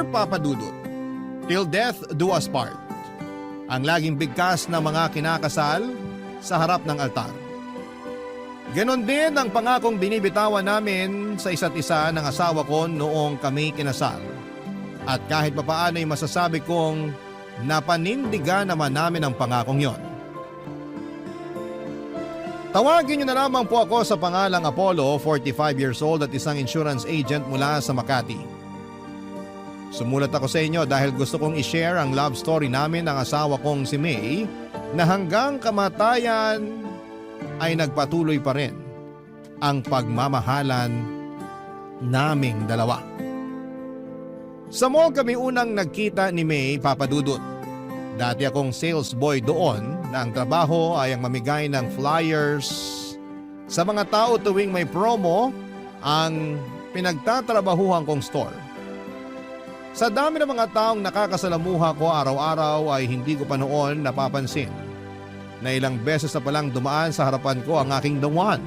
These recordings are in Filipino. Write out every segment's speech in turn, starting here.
Papa Dudut. Till death do us part. Ang laging bigkas ng mga kinakasal sa harap ng altar. Ganon din ang pangakong binibitawan namin sa isa't isa ng asawa ko noong kami kinasal. At kahit papaano ay masasabi kong napanindigan naman namin ang pangakong yon. Tawagin niyo na lamang po ako sa pangalang Apollo, 45 years old at isang insurance agent mula sa Makati. Sumulat ako sa inyo dahil gusto kong i-share ang love story namin ng asawa kong si May na hanggang kamatayan ay nagpatuloy pa rin ang pagmamahalan naming dalawa. Sa mall kami unang nagkita ni May, Papa Dudut. Dati akong sales boy doon na ang trabaho ay ang mamigay ng flyers sa mga tao tuwing may promo ang pinagtatrabahuhan kong store. Sa dami ng mga taong nakakasalamuha ko araw-araw ay hindi ko pa noon napapansin na ilang beses na palang dumaan sa harapan ko ang aking the one.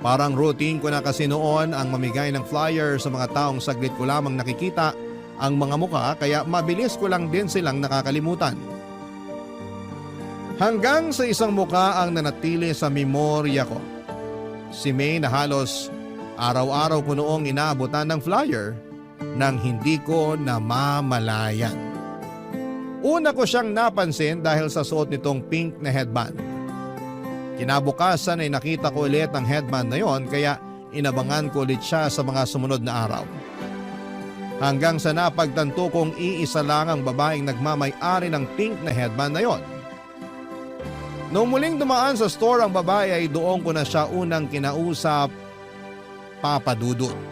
Parang routine ko na kasi noon ang mamigay ng flyer sa mga taong saglit ko lamang nakikita ang mga mukha kaya mabilis ko lang din silang nakakalimutan. Hanggang sa isang mukha ang nanatili sa memorya ko. Si May na halos araw-araw ko noong inaabutan ng flyer nang hindi ko namamalayan. Una ko siyang napansin dahil sa suot nitong pink na headband. Kinabukasan ay nakita ko ulit ang headband na yon kaya inabangan ko ulit siya sa mga sumunod na araw. Hanggang sa napagtanto kong iisa lang ang babaeng nagmamay-ari ng pink na headband na yon. Noong muling dumaan sa store ang babae ay doon ko na siya unang kinausap, Papa Dudut.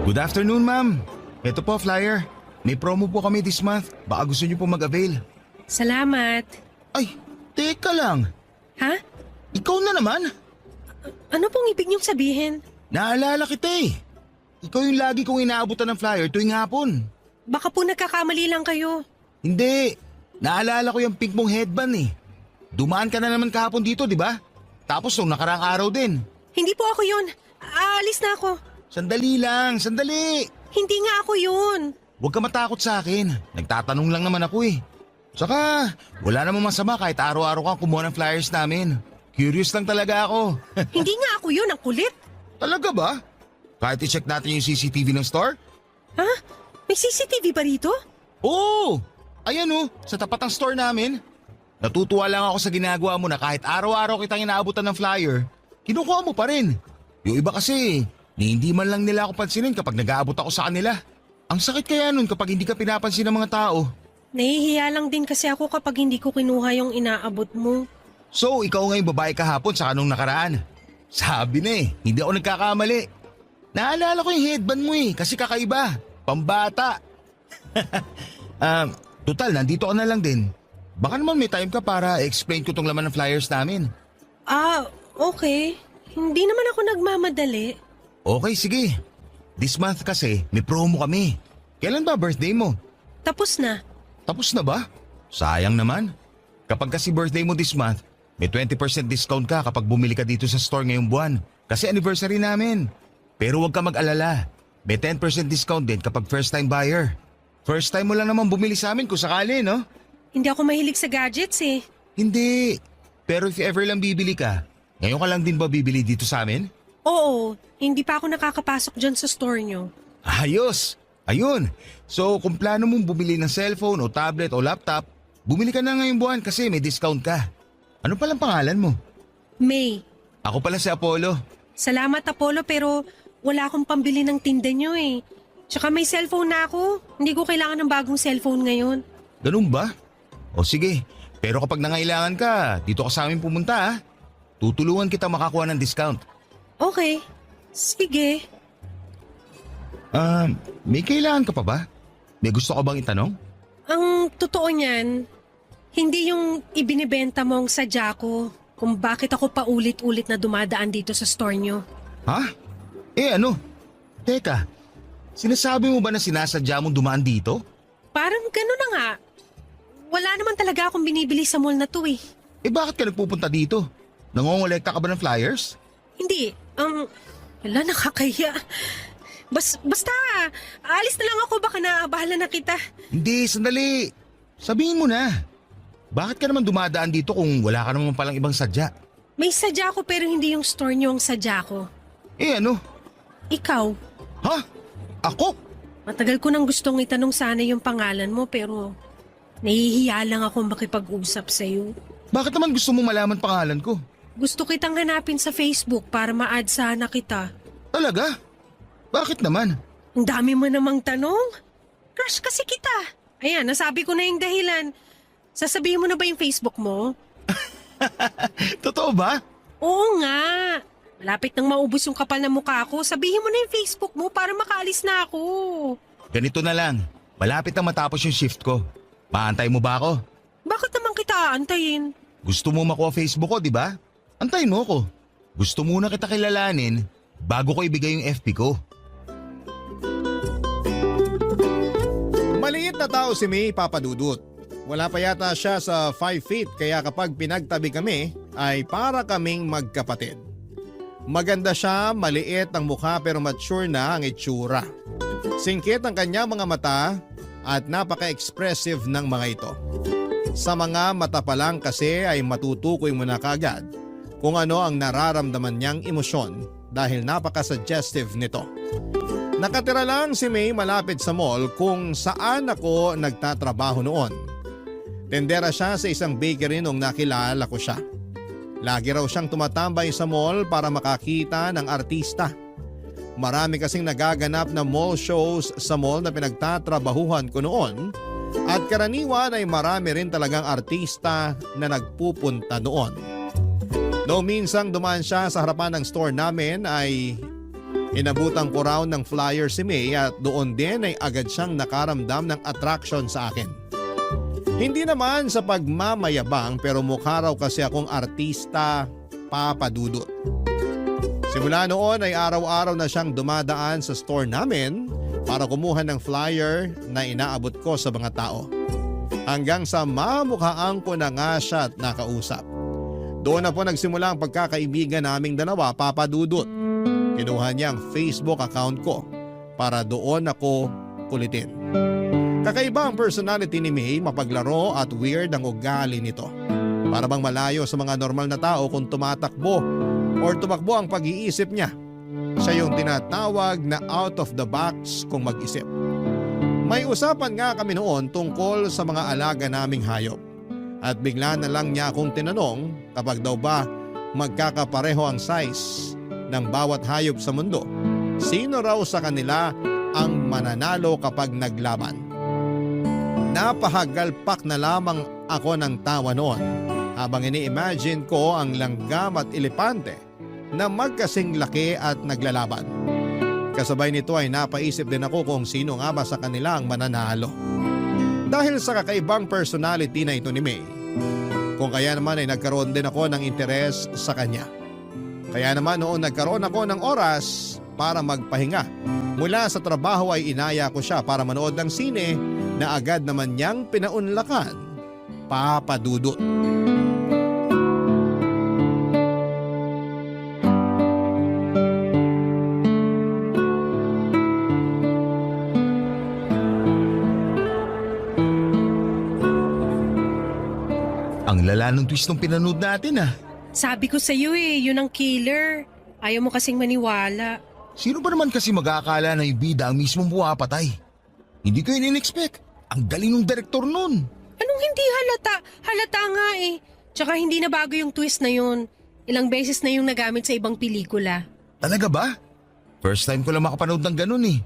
Good afternoon, ma'am. Ito po, flyer. May promo po kami this month. Baka gusto niyo po mag-avail. Salamat. Ay, teka lang. Ha? Ikaw na naman. Ano pong ibig niyong sabihin? Naalala kita eh. Ikaw yung lagi kong inaabutan ng flyer tuwing hapon. Baka po nagkakamali lang kayo. Hindi. Naalala ko yung pink mong headband eh. Dumaan ka na naman kahapon dito, di ba? Tapos nung nakaraang araw din. Hindi po ako yun. Aalis na ako. Sandali lang, sandali. Hindi nga ako yun. Huwag ka matakot sa akin. Nagtatanong lang naman ako eh. Saka, wala namang masama kahit araw-araw kang kumuha ng flyers namin. Curious lang talaga ako. Hindi nga ako yun, ang kulit. Talaga ba? Kahit i-check natin yung CCTV ng store? Ha? May CCTV ba rito? Oo! Ayan oh, sa tapat ng store namin. Natutuwa lang ako sa ginagawa mo na kahit araw-araw kitang inaabutan ng flyer, kinukuha mo pa rin. Yung iba kasi, ni hindi man lang nila ako pansinin kapag nag-aabot ako sa kanila. Ang sakit kaya nun kapag hindi ka pinapansin ng mga tao. Nahihiya lang din kasi ako kapag hindi ko kinuha yung inaabot mo. So, ikaw ngayong babae kahapon sa kanong nakaraan. Sabi na eh, hindi ako nagkakamali. Naalala ko yung headband mo eh, kasi kakaiba. Pambata. Total, nandito ka na lang din. Baka naman may time ka para explain ko tong laman ng flyers namin. Okay. Hindi naman ako nagmamadali. Okay, sige. This month kasi, may promo kami. Kailan ba birthday mo? Tapos na. Tapos na ba? Sayang naman. Kapag kasi birthday mo this month, may 20% discount ka kapag bumili ka dito sa store ngayong buwan. Kasi anniversary namin. Pero huwag ka mag-alala. May 10% discount din kapag first time buyer. First time mo lang naman bumili sa amin kung sakali, no? Hindi ako mahilig sa gadgets eh. Hindi. Pero if ever lang bibili ka, ngayon ka lang din ba bibili dito sa amin? Oo, hindi pa ako nakakapasok dyan sa store nyo. Ayos! Ayun! So kung plano mong bumili ng cellphone o tablet o laptop, bumili ka na ngayong buwan kasi may discount ka. Ano palang pangalan mo? May. Ako pala si Apollo. Salamat Apollo pero wala akong pambili ng tinda nyo eh. Tsaka may cellphone na ako. Hindi ko kailangan ng bagong cellphone ngayon. Ganun ba? O sige, pero kapag nangailangan ka, dito ka sa amin pumunta ha. Tutulungan kita makakuha ng discount. Okay, sige. May kailangan ka pa ba? May gusto ka bang itanong? Ang totoo niyan, hindi yung ibinibenta mong sadya ko. kung bakit ako paulit-ulit na dumadaan dito sa store nyo. Ha? Ano? Teka, sinasabi mo ba na sinasadya mong dumaan dito? Parang gano'n na nga. Wala naman talaga akong binibili sa mall na to eh. Bakit ka nagpupunta dito? Nangongolekta ka ba ng flyers? Hindi, wala, nakakaya. Basta, alis na lang ako, baka bahala na kita. Hindi, sandali. Sabihin mo na. Bakit ka naman dumadaan dito kung wala ka naman palang ibang sadya? May sadya ko pero hindi yung store nyo ang sadya ko. Ano? Ikaw, Ha? Ako? matagal ko nang gustong itanong sana yung pangalan mo pero nahihiya lang akong makipag-usap sa'yo. Bakit naman gusto mo malaman pangalan ko? Gusto kitang hanapin sa Facebook para ma-add sana kita. Talaga? Bakit naman? Ang dami mo namang tanong. Crush kasi kita. Ayan, nasabi ko na yung dahilan. Sasabihin mo na ba yung Facebook mo? Totoo ba? Oo nga. Malapit nang maubos yung kapal na mukha ko. Sabihin mo na yung Facebook mo para makaalis na ako. Ganito na lang. Malapit na matapos yung shift ko. Maantay mo ba ako? Bakit naman kita aantayin? Gusto mo makuha Facebook ko, di ba? Antayin mo ko. Gusto muna kita kilalanin bago ko ibigay yung FB ko. Maliit na tao si May Papadudut. Wala pa yata siya sa 5 feet kaya kapag pinagtabi kami ay para kaming magkapatid. Maganda siya, maliit ang mukha pero mature na ang itsura. Singkit ang kanyang mga mata at napaka-expressive ng mga ito. Sa mga mata pa lang kasi ay matutukoy mo na kaagad kung ano ang nararamdaman niyang emosyon dahil napaka-suggestive nito. Nakatira lang si May malapit sa mall kung saan ako nagtatrabaho noon. Tendera siya sa isang bakery nung nakilala ko siya. Lagi raw siyang tumatambay sa mall para makakita ng artista. Marami kasing nagaganap na mall shows sa mall na pinagtatrabahuhan ko noon at karaniwan ay marami rin talagang artista na nagpupunta noon. Noong minsang dumaan siya sa harapan ng store namin ay inabutan ko raw ng flyer si May at doon din ay agad siyang nakaramdam ng attraction sa akin. Hindi naman sa pagmamayabang pero mukha raw kasi akong artista, Papadudut. Simula noon ay araw-araw na siyang dumadaan sa store namin para kumuha ng flyer na inaabot ko sa mga tao. Hanggang sa mamukhaan ko na nga siya at nakausap. Doon na po nagsimula ang pagkakaibigan naming dalawa, Papadudut. Kinuha niya ang Facebook account ko para doon ako kulitin. Kakaiba ang personality ni May, mapaglaro at weird ang ugali nito. Para bang malayo sa mga normal na tao kung tumatakbo or tumakbo ang pag-iisip niya. Siya yung tinatawag na out of the box kung mag-isip. May usapan nga kami noon tungkol sa mga alaga naming hayop. At bigla na lang niya akong tinanong kapag daw ba magkakapareho ang size ng bawat hayop sa mundo. Sino raw sa kanila ang mananalo kapag naglaban? Napahagalpak na lamang ako ng tawa noon habang ini-imagine ko ang langgam at elepante na magkasing laki at naglalaban. Kasabay nito ay napaisip din ako kung sino nga ba sa kanila ang mananalo. Dahil sa kakaibang personality na ito ni May, kung kaya naman ay nagkaroon din ako ng interes sa kanya. Kaya naman noon nagkaroon ako ng oras para magpahinga. Mula sa trabaho ay inaya ko siya para manood ng sine na agad naman niyang pinaunlakan, Papadudut. Ang lala ng twist ng pinanood natin ah. Sabi ko sa'yo yun ang killer. Ayaw mo kasing maniwala. Sino ba naman kasi mag-aakala na yung bida ang mismong buwapatay? Hindi ko yun in-expect. Ang galing ng direktor nun. Anong hindi halata? Halata nga eh. Tsaka hindi na bago yung twist na yun. Ilang beses na yung nagamit sa ibang pelikula. Talaga ba? First time ko lang makapanood ng ganun eh.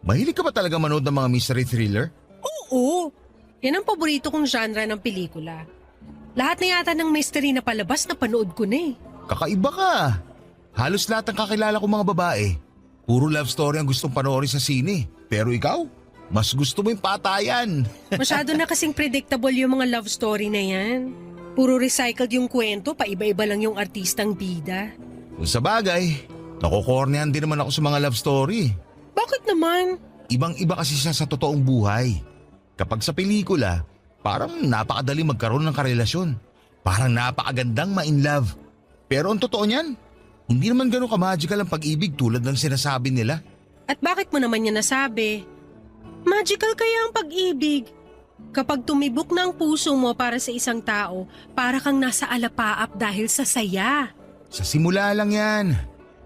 Mahilig ka ba talaga manood ng mga mystery thriller? Oo. Yan ang paborito kong genre ng pelikula. Lahat na yata ng mystery na palabas na panood ko na eh. Kakaiba ka. Halos lahat ng kakilala kong mga babae, puro love story ang gustong panoorin sa sine. Pero ikaw, mas gusto mo yung patayan. Masyado na kasing predictable yung mga love story na yan. Puro recycled yung kwento, paiba-iba lang yung artistang bida. Kung sa bagay, nakokornehan din naman ako sa mga love story. Bakit naman? Ibang-iba kasi siya sa totoong buhay. Kapag sa pelikula, parang napakadali magkaroon ng karelasyon. Parang napakagandang ma-in love. Pero ang totoo niyan, hindi naman ganun ka-magical ang pag-ibig tulad ng sinasabi nila. At bakit mo naman niya nasabi? Magical kaya ang pag-ibig. Kapag tumibok na ang puso mo para sa isang tao, para kang nasa alapaap dahil sa saya. Sa simula lang yan.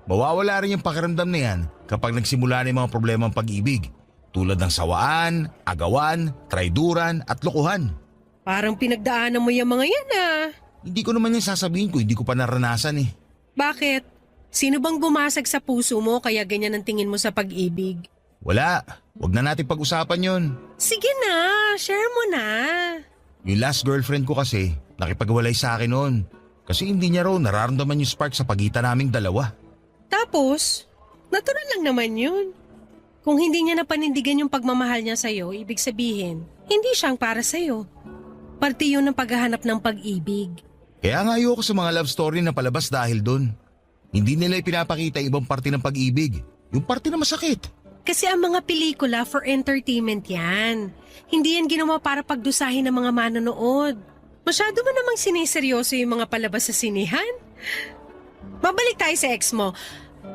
Mawawala rin yung pakiramdam na yan kapag nagsimula na yung mga problema ng pag-ibig. Tulad ng sawaan, agawan, traiduran at lokohan. Parang pinagdaanan mo yung mga yan ah. Hindi ko naman yan sasabihin ko, hindi ko pa naranasan eh. Bakit? Sino bang bumasag sa puso mo kaya ganyan ang tingin mo sa pag-ibig? Wala, wag na natin pag-usapan yon. Sige na, share mo na. Yung last girlfriend ko kasi, nakipagwalay sa akin noon. Kasi hindi niya raw nararamdaman yung spark sa pagitan naming dalawa. Tapos, natural lang naman yun. Kung hindi niya napanindigan yung pagmamahal niya sa'yo, ibig sabihin, hindi siyang para sa'yo. Parte yun ng paghahanap ng pag-ibig. Kaya nga ayoko sa mga love story na palabas dahil doon. Hindi nila ipinapakita ibang parte ng pag-ibig. Yung parte na masakit. Kasi ang mga pelikula for entertainment yan. Hindi yan ginawa para pagdusahin ng mga manonood. Masyado mo namang siniseryoso yung mga palabas sa sinihan. Babalik tayo sa ex mo.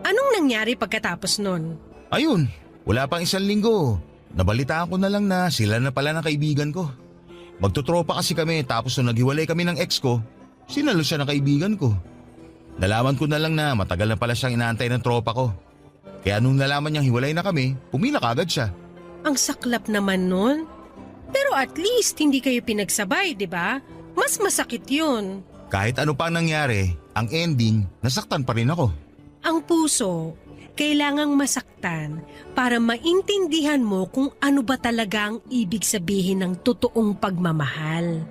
Anong nangyari pagkatapos nun? Ayun, wala pang 1 linggo. Nabalitaan ko na lang na sila na pala ng kaibigan ko. Magtutropa kasi kami tapos nung naghiwalay kami ng ex ko, sinalo siya ng kaibigan ko. Nalaman ko na lang na matagal na pala siyang inaantay ng tropa ko. Kaya nung nalaman niyang hiwalay na kami, pumila kagad siya. Ang saklap naman nun. Pero at least hindi kayo pinagsabay, di ba? Mas masakit yun. Kahit ano pa nangyari, ang ending, nasaktan pa rin ako. Ang puso, kailangang masaktan para maintindihan mo kung ano ba talaga ang ibig sabihin ng totoong pagmamahal.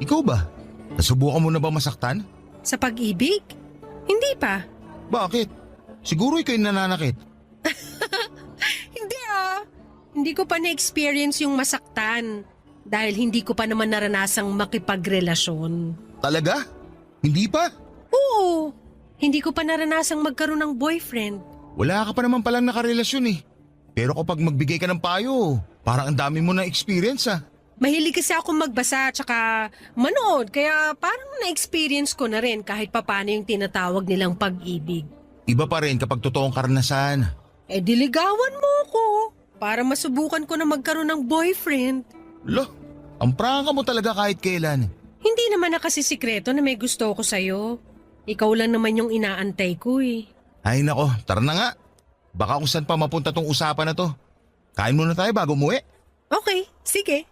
Ikaw ba? Nasubukan mo na ba masaktan? Sa pag-ibig? Hindi pa. Bakit? Siguro ikaw yung nananakit. Hindi ah. Hindi ko pa na-experience yung masaktan dahil hindi ko pa naman naranasang makipagrelasyon. Talaga? Hindi pa? Oo. Hindi ko pa naranasang magkaroon ng boyfriend. Wala ka pa naman palang nakarelasyon eh. Pero kapag magbigay ka ng payo, parang ang dami mo na experience ah. Mahilig kasi ako magbasa at saka manood kaya parang na-experience ko na rin kahit papano yung tinatawag nilang pag-ibig. Iba pa rin kapag totoong karanasan. Eh diligawan mo ko para masubukan ko na magkaroon ng boyfriend. Lo, ang prangka mo talaga kahit kailan. Hindi naman na kasi sikreto na may gusto ko sa'yo. Ikaw lang naman yung inaantay ko eh. Ay nako, tara na nga. Baka kung saan pa mapunta tong usapan na to. Kain muna tayo bago umuwi. Okay, sige.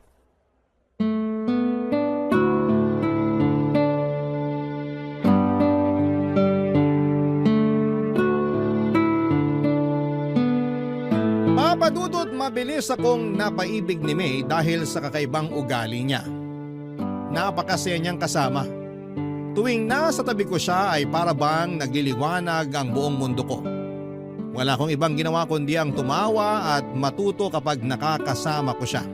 Papadudot mabilis akong napaibig ni May dahil sa kakaibang ugali niya. Napakasaya niyang kasama. Tuwing nasa tabi ko siya ay para bang nagliliwanag ang buong mundo ko. Wala akong ibang ginawa kundi ang tumawa at matuto kapag nakakasama ko siya.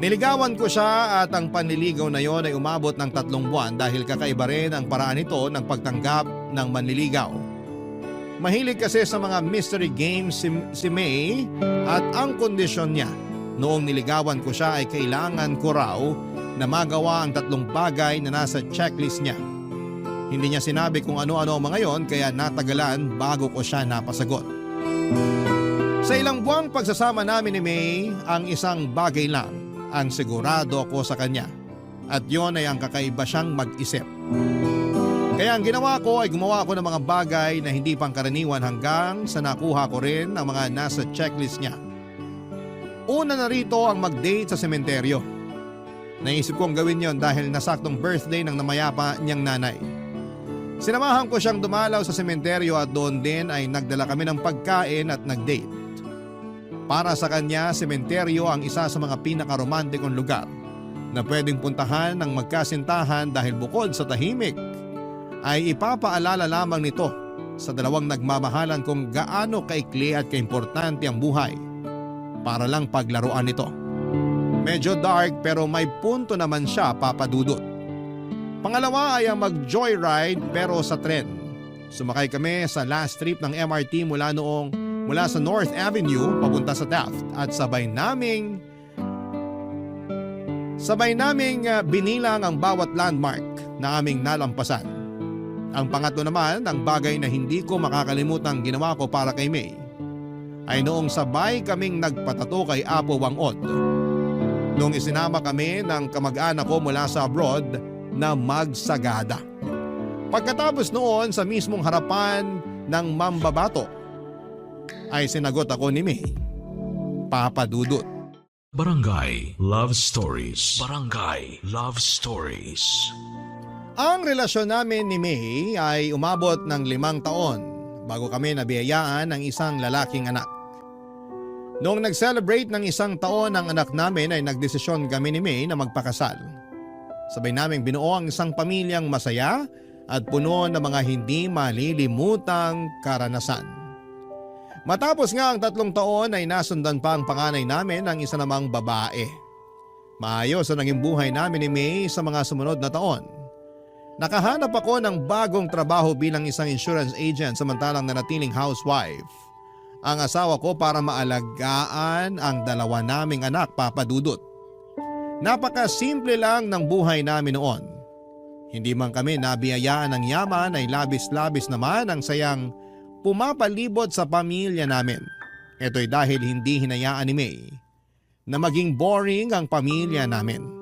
Niligawan ko siya at ang panliligaw na yon ay umabot ng 3 buwan dahil kakaiba rin ang paraan nito ng pagtanggap ng manliligaw. Mahilig kasi sa mga mystery games si May at ang kondisyon niya noong niligawan ko siya ay kailangan ko raw na magawa ang 3 bagay na nasa checklist niya. Hindi niya sinabi kung ano-ano ang mga yon kaya natagalan bago ko siya napasagot. Sa ilang buwang pagsasama namin ni May, ang isang bagay lang ang sigurado ko sa kanya at yon ay ang kakaiba siyang mag-isip. Kaya ang ginawa ko ay gumawa ako ng mga bagay na hindi pangkaraniwan hanggang sa nakuha ko rin ang mga nasa checklist niya. Una na rito ang mag-date sa sementeryo. Naisip kong gawin yon dahil nasaktong birthday ng namayapa niyang nanay. Sinamahan ko siyang dumalaw sa sementeryo at doon din ay nagdala kami ng pagkain at nag-date. Para sa kanya, sementeryo ang isa sa mga pinakaromantikong lugar na pwedeng puntahan ng magkasintahan dahil bukod sa tahimik, ay ipapaalala lamang nito sa 2 nagmamahalan kung gaano kaikli at kaimportante ang buhay para lang paglaruan nito. Medyo dark pero may punto naman siya, papadudot. Pangalawa ay ang mag-joyride pero sa tren. Sumakay kami sa last trip ng MRT mula sa North Avenue papunta sa Taft at sabay naming binilang ang bawat landmark na aming nalampasan. Ang pangatlo naman, ang bagay na hindi ko makakalimutang ginawa ko para kay May, ay noong sabay kaming nagpatato kay Apo Wangod. Noong isinama kami ng kamag-anak ko mula sa abroad na magsagada. Pagkatapos noon sa mismong harapan ng mambabato, ay sinagot ako ni May, Papa Dudut. Barangay Love Stories. Barangay Love Stories. Ang relasyon namin ni May ay umabot ng 5 taon bago kami nabiyayaan ng isang lalaking anak. Noong nag-celebrate ng 1 taon ang anak namin ay nagdesisyon kami ni May na magpakasal. Sabay naming binuo ang isang pamilyang masaya at puno ng mga hindi malilimutang karanasan. Matapos nga ang 3 taon ay nasundan pa ang panganay namin ng isa namang babae. Maayos ang naging buhay namin ni May sa mga sumunod na taon. Nakahanap ako ng bagong trabaho bilang isang insurance agent samantalang nanatiling housewife ang asawa ko para maalagaan ang 2 naming anak, Papa Dudut. Napakasimple lang ng buhay namin noon. Hindi man kami nabiyayaan ng yaman ay labis-labis naman ang sayang pumapalibot sa pamilya namin. Ito'y dahil hindi hinayaan ni May na maging boring ang pamilya namin.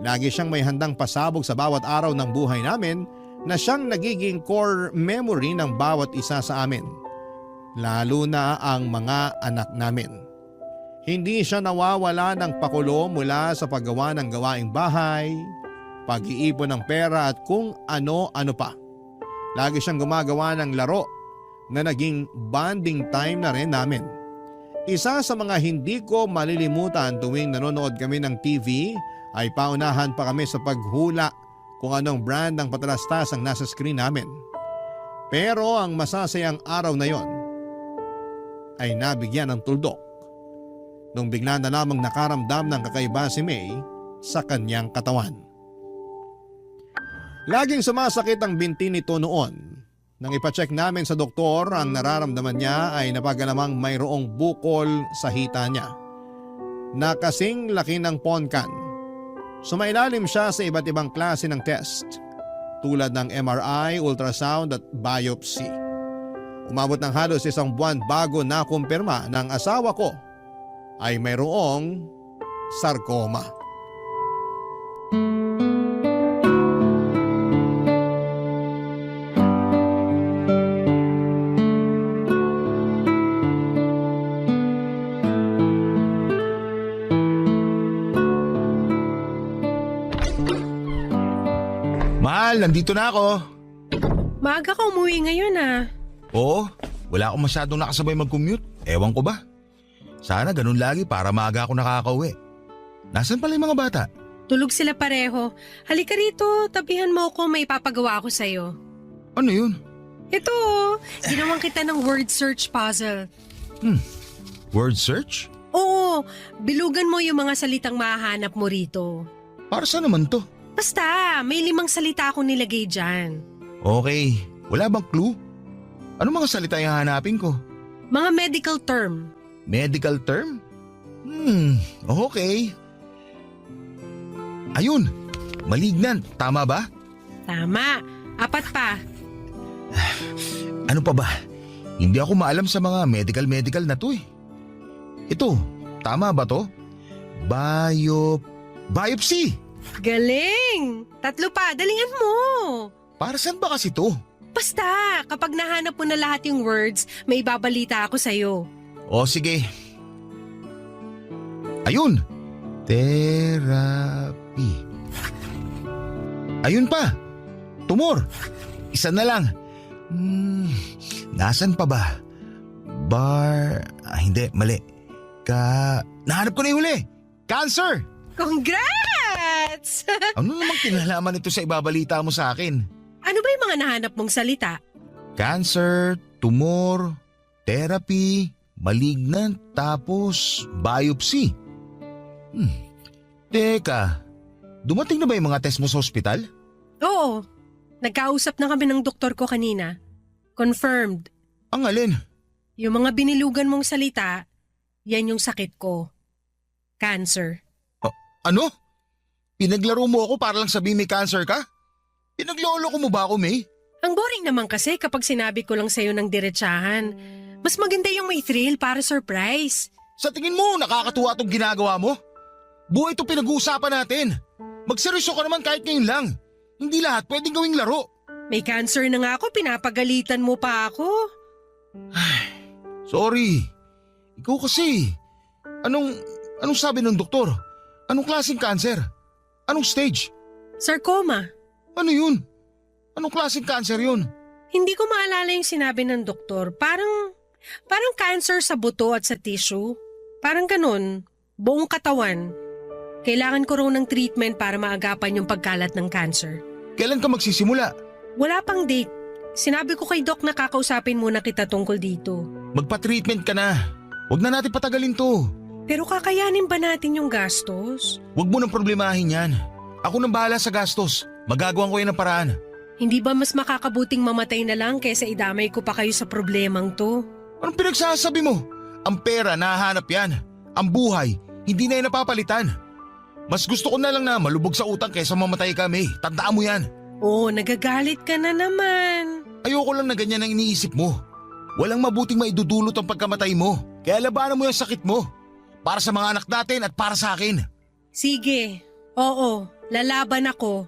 Lagi siyang may handang pasabog sa bawat araw ng buhay namin na siyang nagiging core memory ng bawat isa sa amin. Lalo na ang mga anak namin. Hindi siya nawawala ng pakulo mula sa paggawa ng gawaing bahay, pag-iipon ng pera at kung ano-ano pa. Lagi siyang gumagawa ng laro na naging bonding time na rin namin. Isa sa mga hindi ko malilimutan tuwing nanonood kami ng TV ay paunahan pa kami sa paghula kung anong brand ng patalastas ang nasa screen namin. Pero ang masasayang araw na yon ay nabigyan ng tuldok nung bigla na lamang nakaramdam ng kakaiba si May sa kanyang katawan. Laging sumasakit ang binti nito noon. Nang ipacheck namin sa doktor, ang nararamdaman niya ay napagalamang mayroong bukol sa hita niya na kasing laki ng ponkan. Sumailalim siya sa iba't ibang klase ng test tulad ng MRI, ultrasound at biopsy. Umabot ng halos 1 buwan bago nakumpirma ng asawa ko ay mayroong sarcoma. Mahal, nandito na ako. Maaga ka umuwi ngayon ah. Oo, wala akong masyadong nakasabay mag-commute. Ewan ko ba? Sana ganun lagi para maaga ako nakakauwi. Nasaan pala yung mga bata? Tulog sila pareho. Halika rito, tabihan mo ako, may papagawa ako sa'yo. Ano yun? Ito, ginawan kita ng word search puzzle. Word search? Oo, bilugan mo yung mga salitang mahahanap mo rito. Para saan naman to? Basta, may 5 salita akong nilagay dyan. Okay, wala bang clue? Ano mga salita yung hanapin ko? Mga medical term. Medical term? Okay. Ayun, malignant, tama ba? Tama, 4 pa. Ano pa ba? Hindi ako maalam sa mga medical na to eh. Ito, tama ba to? Biopsy! Galing! 3 pa, dalingan mo. Para saan ba kasi to? Basta, kapag nahanap mo na lahat yung words, may ibabalita ako sa'yo. O sige. Ayun! Therapy. Ayun pa! Tumor! Isa na lang. Nasaan pa ba? Hindi, mali. Nahanap ko na yung huli! Cancer! Congrats! Ano namang kinalaman ito sa ibabalita mo sa akin? Ano ba yung mga nahanap mong salita? Cancer, tumor, therapy, malignant, tapos biopsy. Teka, dumating na ba yung mga test mo sa ospital? Oo, nagkausap na kami ng doktor ko kanina. Confirmed. Ang alin? Yung mga binilugan mong salita, yan yung sakit ko. Cancer. Ano? Pinaglaro mo ako para lang sabihin may cancer ka? Pinaglolo ko mo ba ako, May? Ang boring naman kasi kapag sinabi ko lang sa'yo ng diretsahan. Mas maganda yung may thrill para surprise. Sa tingin mo, nakakatuwa itong ginagawa mo? Buhay itong pinag-uusapan natin. Magseryoso ka naman kahit ngayon lang. Hindi lahat pwedeng gawing laro. May cancer na nga ako, pinapagalitan mo pa ako. Sorry. Ikaw kasi. Anong sabi ng doktor? Anong klaseng cancer? Anong stage? Sarcoma. Ano yun? Anong klaseng cancer yun? Hindi ko maalala yung sinabi ng doktor. Parang cancer sa buto at sa tissue. Parang ganun. Buong katawan. Kailangan ko raw ng treatment para maagapan yung pagkalat ng cancer. Kailan ka magsisimula? Wala pang date. Sinabi ko kay Doc na kakausapin muna kita tungkol dito. Magpa-treatment ka na. Huwag na natin patagalin to. Pero kakayanin ba natin yung gastos? Huwag mo nang problemahin yan. Ako nang bahala sa gastos. Magagawan ko yan ng paraan. Hindi ba mas makakabuting mamatay na lang kaysa idamay ko pa kayo sa problemang to? Anong pinagsasabi mo? Ang pera, nahahanap yan. Ang buhay, hindi na yan napapalitan. Mas gusto ko na lang na malubog sa utang kaysa mamatay kami. Tandaan mo yan. Oh, nagagalit ka na naman. Ayoko lang na ganyan ang iniisip mo. Walang mabuting maidudulot ang pagkamatay mo. Kaya labanan mo yung sakit mo. Para sa mga anak natin at para sa akin. Sige. Oo, lalaban ako.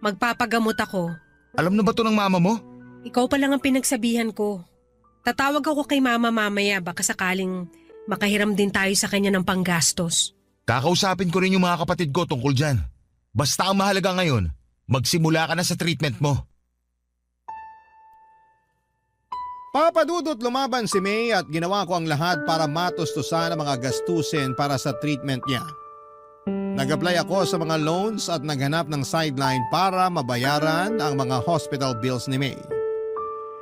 Magpapagamot ako. Alam na ba to ng mama mo? Ikaw pa lang ang pinagsabihan ko. Tatawag ako kay mama mamaya baka sakaling makahiram din tayo sa kanya ng panggastos. Kakausapin ko rin yung mga kapatid ko tungkol dyan. Basta ang mahalaga ngayon, magsimula ka na sa treatment mo. Papadudot lumaban si May at ginawa ko ang lahat para matustusan ang mga gastusin para sa treatment niya. Nag-apply ako sa mga loans at naghanap ng sideline para mabayaran ang mga hospital bills ni May.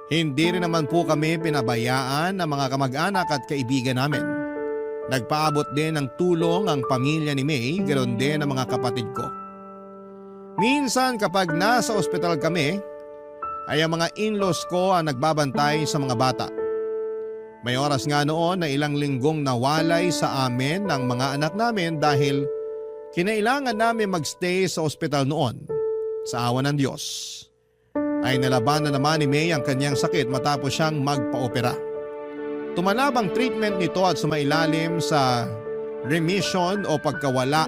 Hindi rin naman po kami pinabayaan ng mga kamag-anak at kaibigan namin. Nagpaabot din ng tulong ang pamilya ni May, ganoon din ang mga kapatid ko. Minsan kapag nasa ospital kami, ay ang mga in-laws ko ang nagbabantay sa mga bata. May oras nga noon na ilang linggong nawalay sa amin ng mga anak namin dahil kinailangan namin magstay sa ospital noon. Sa awa ng Diyos, ay nalaban na naman ni May ang kanyang sakit matapos siyang magpa-opera. Tumalab ang treatment nito at sumailalim sa remission o pagkawala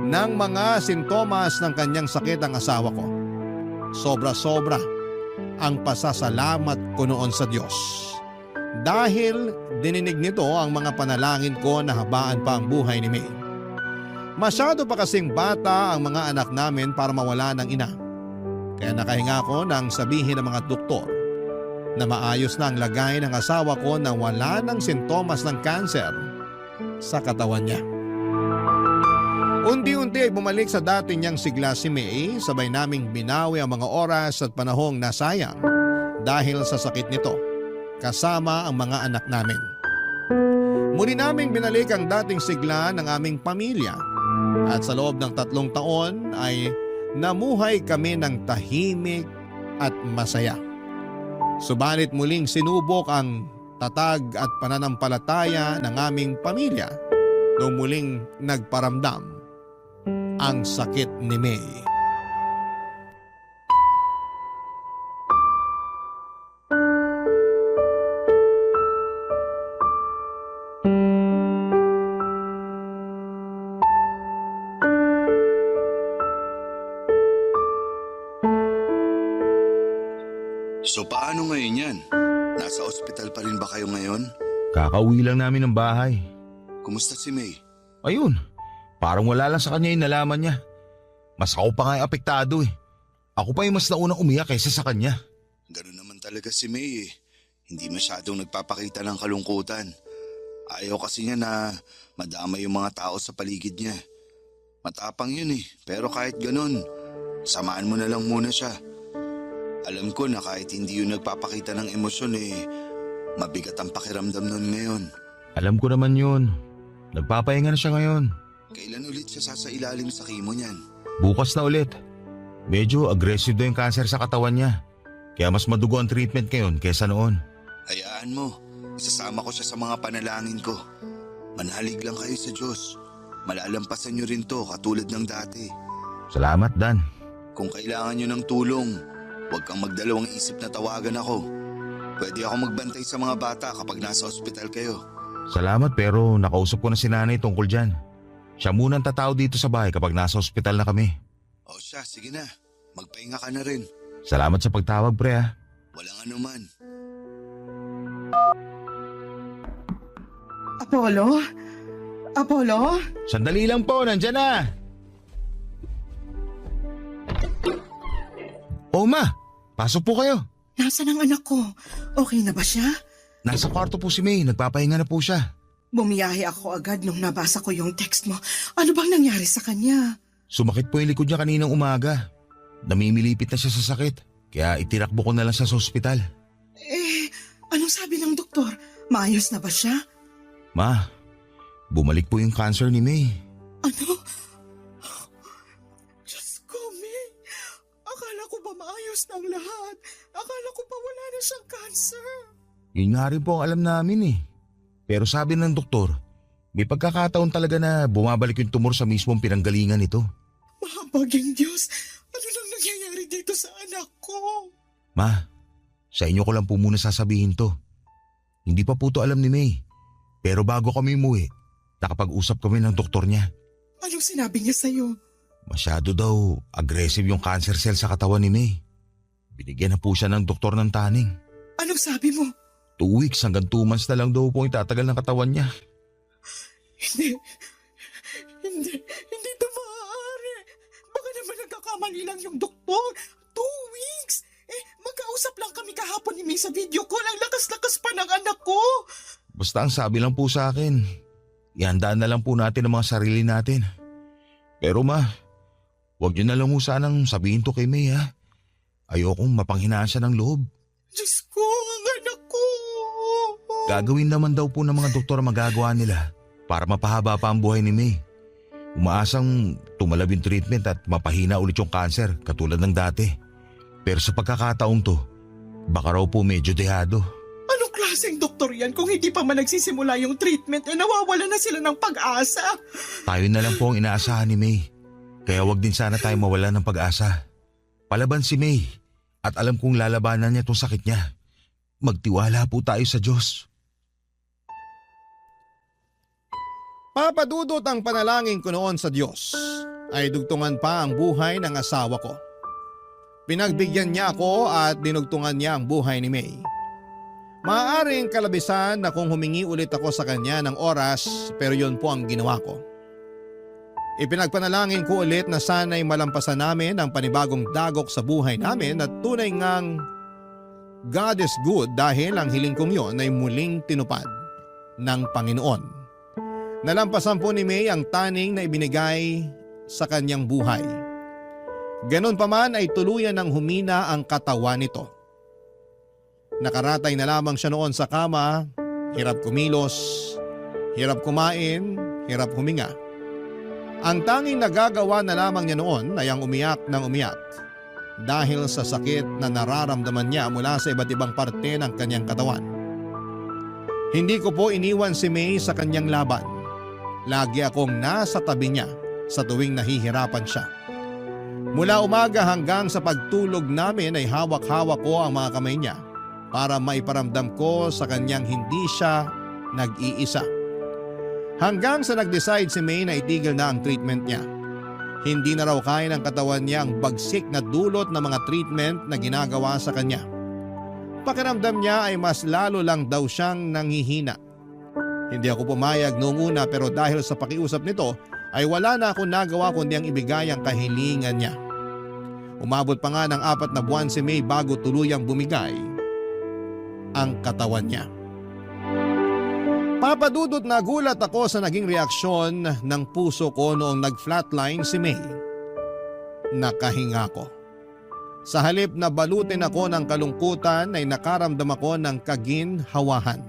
ng mga sintomas ng kanyang sakit ang asawa ko. Sobra-sobra ang pasasalamat ko noon sa Diyos. Dahil dininig nito ang mga panalangin ko na habaan pa ang buhay ni May. Masyado pa kasing bata ang mga anak namin para mawala ng ina. Kaya nakahinga ko nang sabihin ng mga doktor na maayos na ang lagay ng asawa ko na wala ng sintomas ng cancer sa katawan niya. Unti-unti ay bumalik sa dati niyang sigla si May, sabay naming binawi ang mga oras at panahong nasayang dahil sa sakit nito, kasama ang mga anak namin. Muli naming binalik ang dating sigla ng aming pamilya at sa loob ng 3 taon ay namuhay kami ng tahimik at masaya. Subalit muling sinubok ang tatag at pananampalataya ng aming pamilya nung muling nagparamdam ang sakit ni May. So paano ngayon yan? Nasa ospital pa rin ba kayo ngayon? Kakauwi lang namin ng bahay. Kumusta si May? Ayun, parang wala lang sa kanya yung nalaman niya. Mas ako pa nga yung apektado eh. Ako pa yung mas naunang umiyak kaysa sa kanya. Ganun naman talaga si May eh. Hindi masyadong nagpapakita ng kalungkutan. Ayaw kasi niya na madamay yung mga tao sa paligid niya. Matapang yun eh, pero kahit ganun, samaan mo na lang muna siya. Alam ko na kahit hindi yun nagpapakita ng emosyon eh, mabigat ang pakiramdam nun ngayon. Alam ko naman yun. Nagpapahinga na siya ngayon. Kailan ulit siya sasailalim sa kimo niyan? Bukas na ulit. Medyo aggressive daw yung cancer sa katawan niya. Kaya mas madugo ang treatment ngayon kaysa noon. Hayaan mo, isasama ko siya sa mga panalangin ko. Manalig lang kayo sa Diyos. Malalampasan niyo rin to katulad ng dati. Salamat, Dan. Kung kailangan niyo ng tulong, huwag kang magdalawang isip na tawagan ako. Pwede ako magbantay sa mga bata kapag nasa ospital kayo. Salamat pero nakausap ko na si nanay tungkol dyan. Siya muna ang tatao dito sa bahay kapag nasa ospital na kami. O siya, sige na. Magpahinga ka na rin. Salamat sa pagtawag, pre ha. Walang anuman. Apollo? Apollo? Sandali lang po, nandyan na. O ma, pasok po kayo. Nasaan ang anak ko? Okay na ba siya? Nasa kwarto po si May, nagpapahinga na po siya. Bumiyahe ako agad nung nabasa ko yung text mo. Ano bang nangyari sa kanya? Sumakit po yung likod niya kaninang umaga. Namimilipit na siya sa sakit, kaya itirakbo ko na lang siya sa ospital. Anong sabi ng doktor? Maayos na ba siya? Ma, bumalik po yung cancer ni May. Ano? Diyos ko, May. Akala ko ba maayos ng lahat? Akala ko pa wala na siyang cancer. Yun nga rin po ang alam namin eh. Pero sabi ng doktor, may pagkakataon talaga na bumabalik yung tumor sa mismong pinanggalingan nito. Mahabaging Diyos, ano nang nangyayari dito sa anak ko? Ma, sa inyo ko lang po muna sasabihin to. Hindi pa po to alam ni May. Pero bago kami umuwi, nakapag-usap kami ng doktor niya. Anong sinabi niya sa'yo? Masyado daw aggressive yung cancer cell sa katawan ni May. Binigyan na po siya ng doktor ng taning. Anong sabi mo? 2 weeks hanggang 2 months na lang daw po itatagal ng katawan niya. Hindi ito maaari. Baka naman nagkakamali lang yung doktor. 2 weeks? Magkausap lang kami kahapon ni May sa video call. Ang lakas-lakas pa ng anak ko. Basta ang sabi lang po sa akin, ihandaan na lang po natin ang mga sarili natin. Pero ma, huwag niyo na lang mo sanang sabihin to kay May ha. Ayokong mapanghinaan siya ng loob. Diyos ko, ang anak ko. Gagawin naman daw po ng mga doktor ang magagawa nila para mapahaba pa ang buhay ni May. Umaasang tumalab yung treatment at mapahina ulit yung cancer katulad ng dati. Pero sa pagkakataong to, baka raw po medyo dehado. Anong klaseng doktor yan kung hindi pa man nagsisimula yung treatment nawawala na sila ng pag-asa? Tayo na lang po ang inaasahan ni May. Kaya wag din sana tayo mawala ng pag-asa. Palaban si May at alam kong lalabanan niya itong sakit niya. Magtiwala po tayo sa Diyos. Papadudot ang panalangin ko noon sa Diyos ay dugtungan pa ang buhay ng asawa ko. Pinagbigyan niya ako at dinugtungan niya ang buhay ni May. Maaaring kalabisan na kung humingi ulit ako sa kanya ng oras pero yun po ang ginawa ko. Ipinagpanalangin ko ulit na sana'y malampasan namin ang panibagong dagok sa buhay namin at tunay ngang God is good dahil ang hiling kong yon ay muling tinupad ng Panginoon. Nalampasan po ni May ang taning na ibinigay sa kanyang buhay. Ganon pa man ay tuluyan ng humina ang katawan nito. Nakaratay na lamang siya noon sa kama, hirap kumilos, hirap kumain, hirap huminga. Ang tanging nagagawa na lamang niya noon ay ang umiyak ng umiyak dahil sa sakit na nararamdaman niya mula sa iba't ibang parte ng kanyang katawan. Hindi ko po iniwan si May sa kanyang laban. Lagi akong nasa tabi niya sa tuwing nahihirapan siya. Mula umaga hanggang sa pagtulog namin ay hawak-hawak ko ang mga kamay niya para maiparamdam ko sa kanyang hindi siya nag-iisa. Hanggang sa nag-decide si May na itigil na ang treatment niya. Hindi na raw kaya ng katawan niya ang bagsik na dulot ng mga treatment na ginagawa sa kanya. Pakiramdam niya ay mas lalo lang daw siyang nanghihina. Hindi ako pumayag noong una pero dahil sa pakiusap nito ay wala na akong nagawa kundi ang ibigay ang kahilingan niya. Umabot pa nga ng 4 na buwan si May bago tuluyang bumigay ang katawan niya. Papadudot na gulat ako sa naging reaksyon ng puso ko noong nag-flatline si May. Nakahinga ko. Sa halip na balutin ako ng kalungkutan ay nakaramdam ako ng kaginhawahan.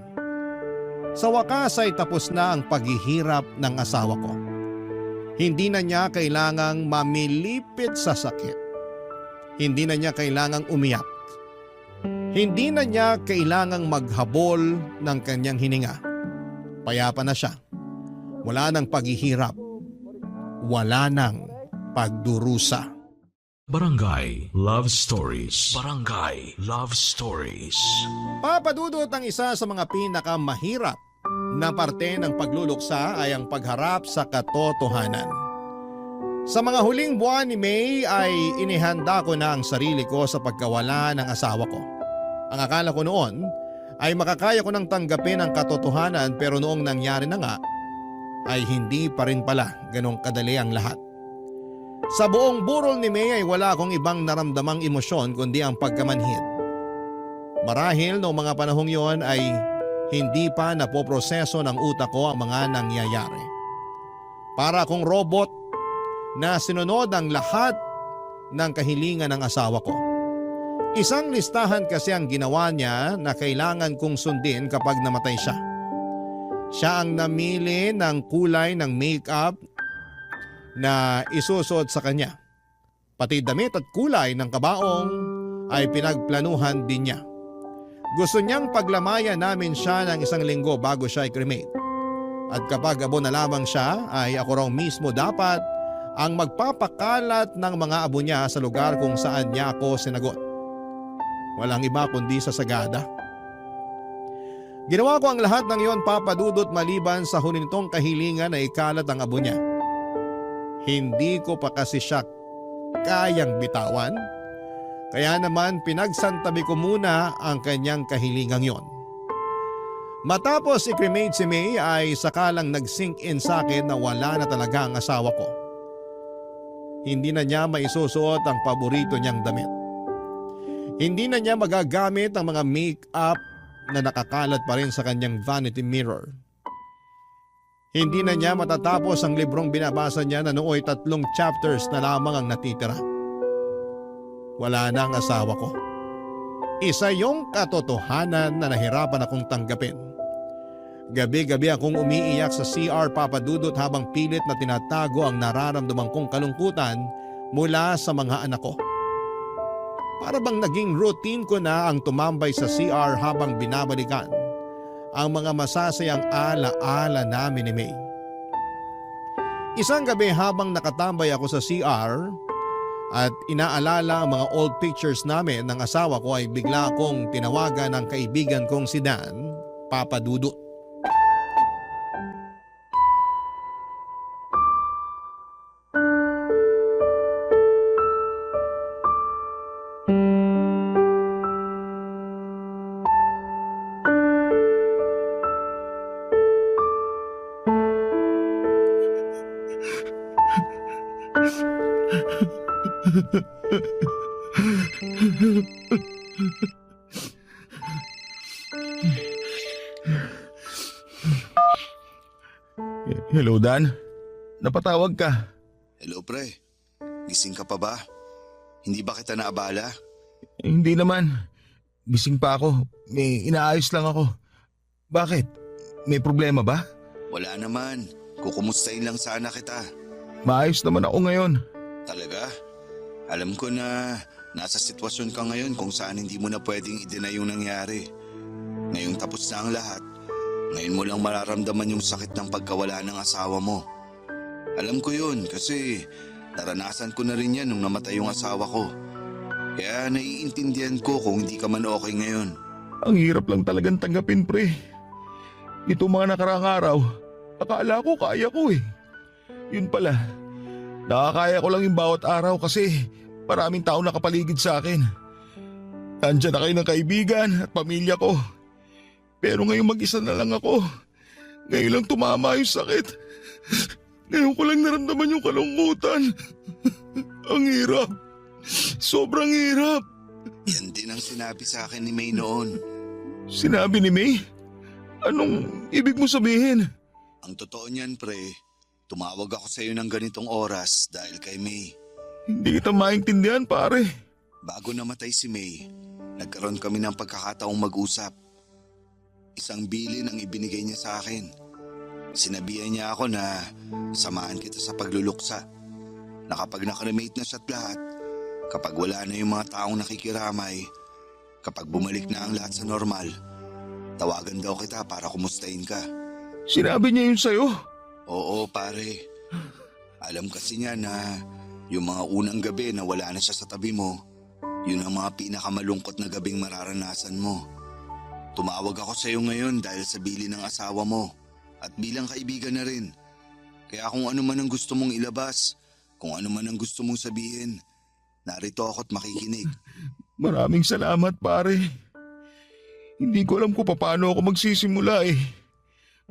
Sa wakas ay tapos na ang paghihirap ng asawa ko. Hindi na niya kailangang mamilipit sa sakit. Hindi na niya kailangang umiyak. Hindi na niya kailangang maghabol ng kanyang hininga. Payapa na siya. Wala nang paghihirap. Wala nang pagdurusa. Barangay Love Stories. Barangay Love Stories. Papadudot ang isa sa mga pinakamahirap na parte ng pagluluksa ay ang pagharap sa katotohanan. Sa mga huling buwan ni May ay inihanda ko na ang sarili ko sa pagkawala ng asawa ko. Ang akala ko noon ay makakaya ko nang tanggapin ang katotohanan, pero noong nangyari na nga ay hindi pa rin pala ganong kadali ang lahat. Sa buong burol ni May ay wala akong ibang naramdamang emosyon kundi ang pagkamanhid. Marahil noong mga panahong yon ay hindi pa napoproseso ng utak ko ang mga nangyayari. Para akong robot na sinunod ang lahat ng kahilingan ng asawa ko. Isang listahan kasi ang ginawa niya na kailangan kong sundin kapag namatay siya. Siya ang namili ng kulay ng makeup na isusuot sa kanya. Pati damit at kulay ng kabaong ay pinagplanuhan din niya. Gusto niyang paglamayan namin siya ng 1 linggo bago siya i-cremate. At kapag abo na lamang siya ay ako raw mismo dapat ang magpapakalat ng mga abo niya sa lugar kung saan niya ako sinagot. Walang iba kundi sa Sagada. Ginawa ko ang lahat ng iyon, Papa Dudut, maliban sa hunintong kahilingan na ikalat ang abo niya. Hindi ko pa kasi siya kayang bitawan. Kaya naman pinagsantabi ko muna ang kanyang kahilingang yon. Matapos i-cremate si May ay sakalang nag-sink in sa akin na wala na talaga ang asawa ko. Hindi na niya maisusuot ang paborito niyang damit. Hindi na niya magagamit ang mga make-up na nakakalat pa rin sa kanyang vanity mirror. Hindi na niya matatapos ang librong binabasa niya na nooy 3 chapters na lamang ang natitira. Wala na ang asawa ko. Isa yung katotohanan na nahirapan akong tanggapin. Gabi-gabi akong umiiyak sa CR, Papa Dudut, habang pilit na tinatago ang nararamdaman kong kalungkutan mula sa mga anak ko. Para bang naging routine ko na ang tumambay sa CR habang binabalikan ang mga masasayang ala-ala namin ni May. Isang gabi habang nakatambay ako sa CR at inaalala ang mga old pictures namin ng asawa ko ay bigla akong tinawagan ng kaibigan kong si Dan, Papa Dudut. Hello, Dan. Napatawag ka. Hello pre, gising ka pa ba? Hindi ba kita naabala? Hindi naman. Gising pa ako. May inaayos lang ako. Bakit? May problema ba? Wala naman, kukumustahin lang sana kita. Maayos naman ako ngayon. Talaga? Alam ko na nasa sitwasyon ka ngayon kung saan hindi mo na pwedeng i-deny yung nangyari. Ngayong tapos na ang lahat, ngayon mo lang mararamdaman yung sakit ng pagkawala ng asawa mo. Alam ko yun kasi naranasan ko na rin yan nung namatay yung asawa ko. Kaya naiintindihan ko kung hindi ka man okay ngayon. Ang hirap lang talagang tanggapin, pre. Ito mga nakaraang araw, akala ko kaya ko eh. Yun pala, nakakaya ko lang yung bawat araw kasi maraming tao nakapaligid sa akin. Nandiyan na kayo ng kaibigan at pamilya ko. Pero ngayon mag-isa na lang ako. Ngayon lang tumama yung sakit. Ngayon ko lang naramdaman yung kalungkutan. Ang hirap. Sobrang hirap. Yan din ang sinabi sa akin ni May noon. Sinabi ni May? Anong ibig mo sabihin? Ang totoo niyan pre, tumawag ako sa iyo ng ganitong oras dahil kay May. Hindi kita maintindihan, pare. Bago namatay si May, nagkaroon kami ng pagkakataong mag-usap. Isang bilin ang ibinigay niya sa akin. Sinabihan niya ako na samahan kita sa pagluluksa. Na kapag nakremate na siya't lahat, Kapag wala na yung mga taong nakikiramay, kapag bumalik na ang lahat sa normal, tawagan daw kita para kumustahin ka. Sinabi niya yun sa'yo? Oo pare, alam kasi niya na yung mga unang gabi na wala na siya sa tabi mo, yun ang mga pinakamalungkot na gabing mararanasan mo. Tumawag ako sa iyo ngayon dahil sa bili ng asawa mo at bilang kaibigan na rin. Kaya kung ano man ang gusto mong ilabas, kung ano man ang gusto mong sabihin, narito ako't makikinig. Maraming salamat pare. Hindi ko alam kung paano ako magsisimula eh.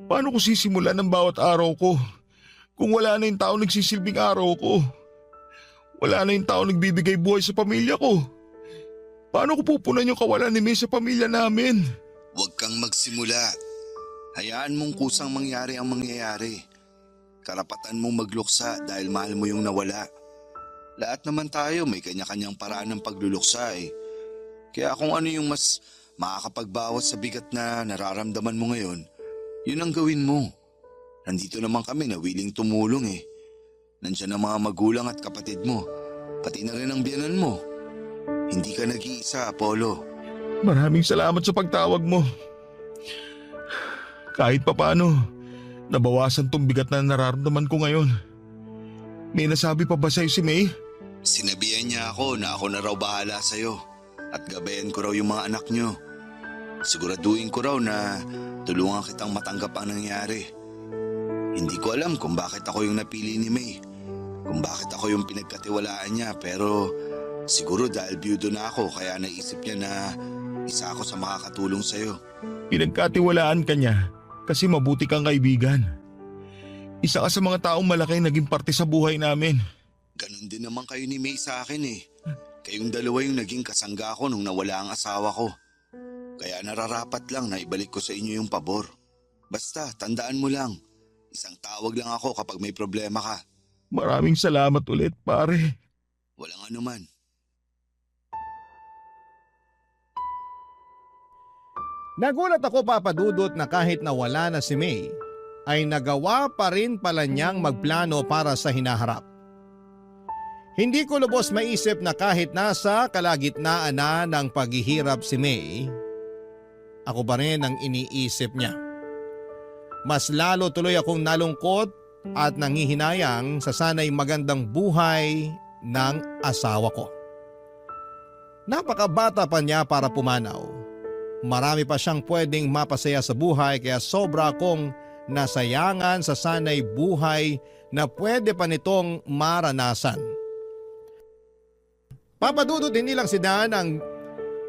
Paano ko sisimulan ang bawat araw ko kung wala na yung tao nagsisilbing araw ko? Wala na yung tao nagbibigay buhay sa pamilya ko. Paano ko pupunan yung kawalan ni May sa pamilya namin? Huwag kang magsimula. Hayaan mong kusang mangyari ang mangyayari. Karapatan mong magluksa dahil mahal mo yung nawala. Lahat naman tayo may kanya-kanyang paraan ng pagluluksa eh. Kaya kung ano yung mas makakapagbawas sa bigat na nararamdaman mo ngayon, yun ang gawin mo. Nandito naman kami na willing tumulong eh. Nandiyan ang mga magulang at kapatid mo, pati na rin ang biyanan mo. Hindi ka nag-iisa, Apollo. Maraming salamat sa pagtawag mo. Kahit papano, nabawasan tong bigat na nararamdaman ko ngayon. May nasabi pa ba sa'yo si May? Sinabihan niya ako na ako na raw bahala sa'yo at gabayan ko raw yung mga anak niyo. Siguraduhin ko raw na tulungan kitang matanggap ang nangyari. Hindi ko alam kung bakit ako yung napili ni May. Kung bakit ako yung pinagkatiwalaan niya, pero siguro dahil biyudo na ako kaya naisip niya na isa ako sa makakatulong sa'yo. Pinagkatiwalaan ka niya kasi mabuti kang kaibigan. Isa ka sa mga taong malaki naging parte sa buhay namin. Ganon din naman kayo ni May sa akin eh. Kayong dalawa yung naging kasangga ko nung nawala ang asawa ko. Kaya nararapat lang na ibalik ko sa inyo yung pabor. Basta, tandaan mo lang, isang tawag lang ako kapag may problema ka. Maraming salamat ulit, pare. Walang anuman. Nagulat ako papadudot na kahit nawala na si May, ay nagawa pa rin pala niyang magplano para sa hinaharap. Hindi ko lubos maisip na kahit nasa kalagitnaan na ng paghihirap si May, ako pa rin ang iniisip niya. Mas lalo tuloy akong nalungkot at nangihinayang sa sanay magandang buhay ng asawa ko. Napakabata pa niya para pumanaw. Marami pa siyang pwedeng mapasaya sa buhay kaya sobra akong nasayangan sa sanay buhay na pwede pa nitong maranasan. Papadudot din nilang si Dan ang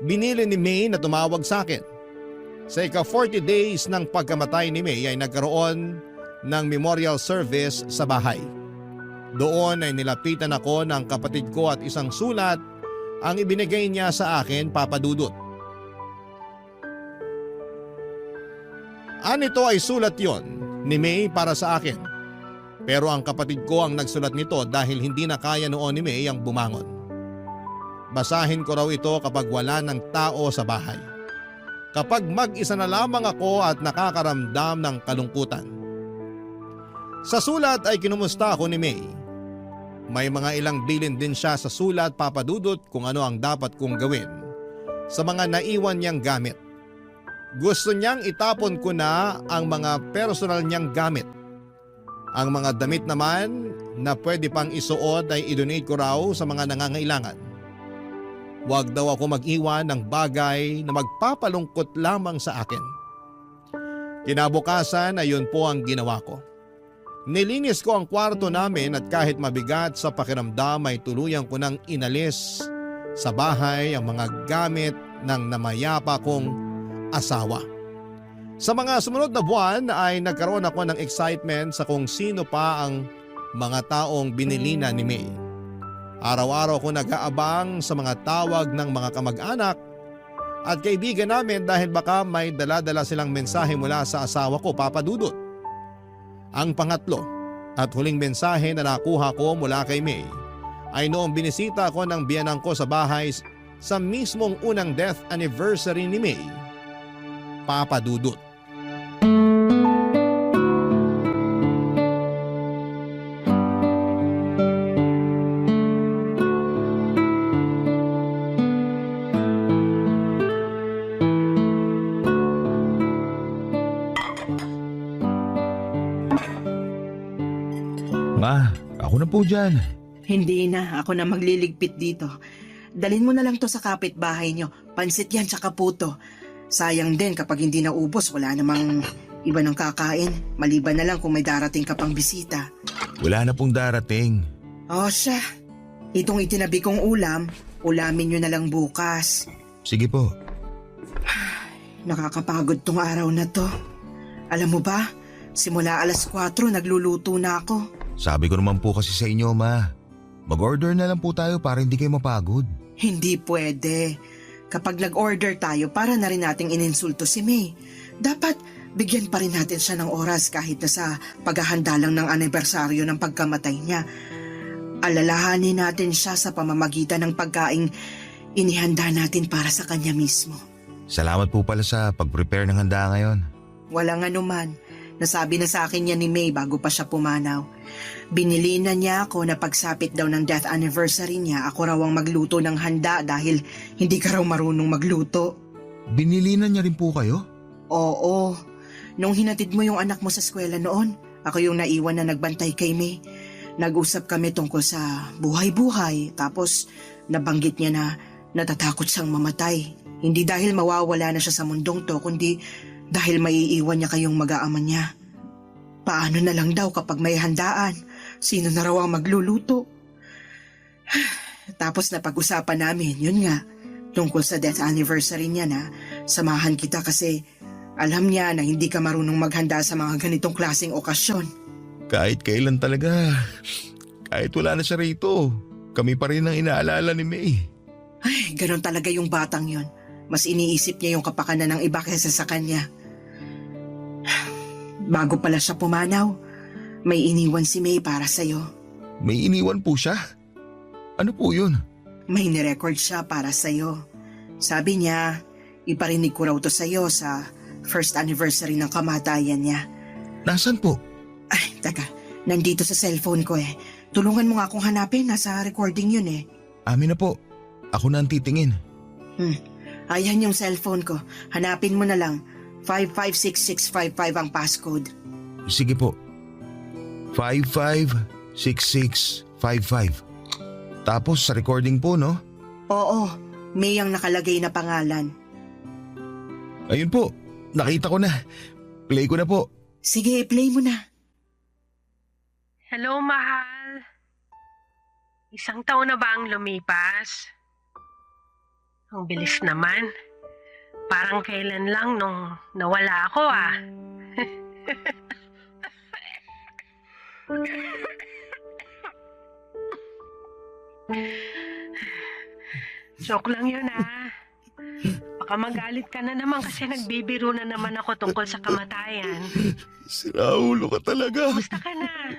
binili ni May na tumawag sa akin. Sa ika-40 days ng pagkamatay ni May ay nagkaroon ng memorial service sa bahay. Doon ay nilapitan ako ng kapatid ko at isang sulat ang ibinigay niya sa akin, papadudot. Anito ay sulat yon ni May para sa akin. Pero ang kapatid ko ang nagsulat nito dahil hindi na kaya noon ni May ang bumangon. Basahin ko raw ito kapag wala ng tao sa bahay. Kapag mag-isa na lamang ako at nakakaramdam ng kalungkutan. Sa sulat ay kinumusta ako ni May. May mga ilang bilin din siya sa sulat, papadudot, kung ano ang dapat kong gawin sa mga naiwan niyang gamit. Gusto niyang itapon ko na ang mga personal niyang gamit. Ang mga damit naman na pwede pang isuot ay idonate ko raw sa mga nangangailangan. Huwag daw ako mag-iwan ng bagay na magpapalungkot lamang sa akin. Kinabukasan ay yun po ang ginawa ko. Nilinis ko ang kwarto namin at kahit mabigat sa pakiramdam ay tuluyan ko nang inalis sa bahay ang mga gamit ng namayapa kong asawa. Sa mga sumunod na buwan ay nagkaroon ako ng excitement sa kung sino pa ang mga taong binilina ni May. Araw-araw ko nag-aabang sa mga tawag ng mga kamag-anak at kaibigan namin dahil baka may dala-dala silang mensahe mula sa asawa ko, papadudot. Ang pangatlo at huling mensahe na nakuha ko mula kay May ay noong binisita ko ng biyanang ko sa bahay sa mismong unang death anniversary ni May, papadudot. Ma, ako na po dyan. Hindi na, ako na magliligpit dito. Dalhin mo na lang to sa kapitbahay nyo. Pansit yan tsaka puto. Sayang din kapag hindi naubos, wala namang iba ng kakain. Maliban na lang kung may darating ka pang bisita. Wala na pong darating. O siya, itong itinabi kong ulam, ulamin nyo na lang bukas. Sige po. Nakakapagod tong araw na to. Alam mo ba, simula alas 4 nagluluto na ako. Sabi ko naman po kasi sa inyo, Ma. Mag-order na lang po tayo para hindi kayo mapagod. Hindi pwede. Kapag nag-order tayo, para na rin nating ininsulto si May. Dapat bigyan pa rin natin siya ng oras kahit na sa paghahanda lang ng anibersaryo ng pagkamatay niya. Alalahanin natin siya sa pamamagitan ng pagkaing inihanda natin para sa kanya mismo. Salamat po pala sa pag-prepare ng handa ngayon. Walang anuman. Nasabi na sa akin yan ni May bago pa siya pumanaw. Binili na niya ako na pagsapit daw ng death anniversary niya, ako raw ang magluto ng handa dahil hindi ka raw marunong magluto. Binili na niya rin po kayo? Oo. Nung hinatid mo yung anak mo sa eskwela noon, ako yung naiwan na nagbantay kay May. Nag-usap kami tungkol sa buhay-buhay, tapos nabanggit niya na natatakot siyang mamatay. Hindi dahil mawawala na siya sa mundong to, kundi dahil maiiwan niya kayong mag-aama niya. Paano na lang daw kapag may handaan? Sino na raw ang magluluto? Tapos napag-usapan namin, yun nga, tungkol sa death anniversary niya na samahan kita kasi alam niya na hindi ka marunong maghanda sa mga ganitong klaseng okasyon. Kahit kailan talaga. Kahit wala na siya rito. Kami pa rin ang inaalala ni May. Ay, ganun talaga yung batang yon. Mas iniisip niya yung kapakanan ng iba kaysa sa kanya. Bago pala siya pumanaw, may iniwan si May para sa'yo. May iniwan po siya? Ano po yun? May nirecord siya para sa'yo. Sabi niya, iparinig ko raw to sa'yo sa first anniversary ng kamatayan niya. Nasaan po? Ay, taka, nandito sa cellphone ko eh. Tulungan mo nga akong hanapin, nasa recording yun eh. Amin na po. Ako na ang titingin. Ayan yung cellphone ko. Hanapin mo na lang. 556655 ang passcode. Sige po. 556655. Tapos sa recording po, no? Oo, May ang nakalagay na pangalan. Ayun po. Nakita ko na. Play ko na po. Sige, play mo na. Hello, mahal. Isang taon na ba ang lumipas? Ang bilis naman. Parang kailan lang nung nawala ako ah. Joke lang yun ah. Baka magalit ka na naman kasi nagbibiro na naman ako tungkol sa kamatayan. Siraulo ka talaga. Kumusta ka na?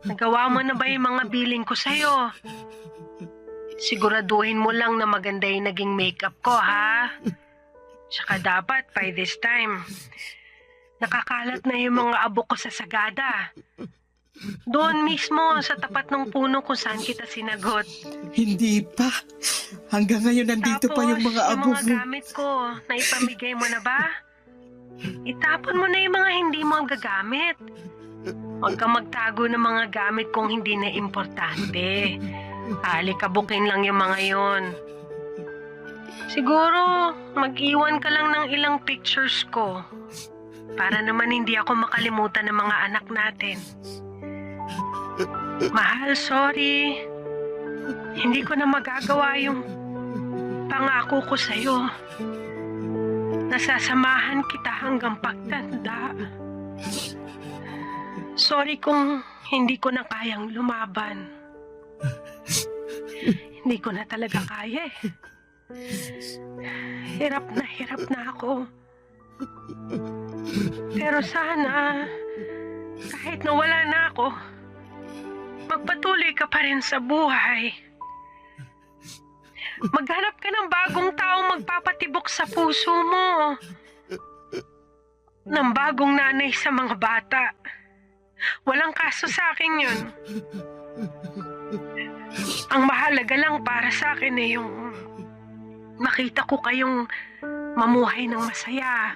Nagawa mo na ba yung mga billing ko sa'yo? Siguraduhin mo lang na maganda yung naging makeup ko, ha? Tsaka dapat, by this time, nakakalat na yung mga abo ko sa sagada. Doon mismo, sa tapat ng puno kung saan kita sinagot. Hindi pa. Hanggang ngayon nandito pa yung mga abo Tapos, yung mga gamit ko, naipamigay mo na ba? Itapon mo na yung mga hindi mo gagamit. Huwag kang magtago ng mga gamit kung hindi na importante. Alikabukin lang yung mga yon. Siguro, mag-iwan ka lang ng ilang pictures ko para naman hindi ako makalimutan ng mga anak natin. Mahal, sorry. Hindi ko na magagawa yung pangako ko sa'yo. Nasasamahan kita hanggang pagtanda. Sorry kung hindi ko na kayang lumaban. Hindi ko na talaga kaya eh. Hirap na ako. Pero sana, kahit nawala na ako, magpatuloy ka pa rin sa buhay. Maghanap ka ng bagong taong magpapatibok sa puso mo. Ng bagong nanay sa mga bata. Walang kaso sa akin yun. Ang mahalaga lang para sa akin ay yung makita ko kayong mamuhay ng masaya,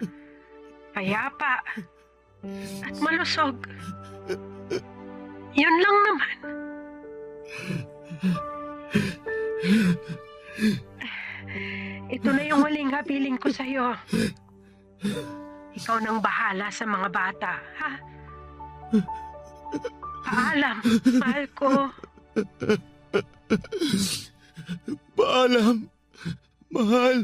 payapa, at malusog. Yun lang naman. Ito na yung huling habiling ko sa'yo. Ikaw nang bahala sa mga bata, ha? Paalam, mahal ko. Paalam, mahal.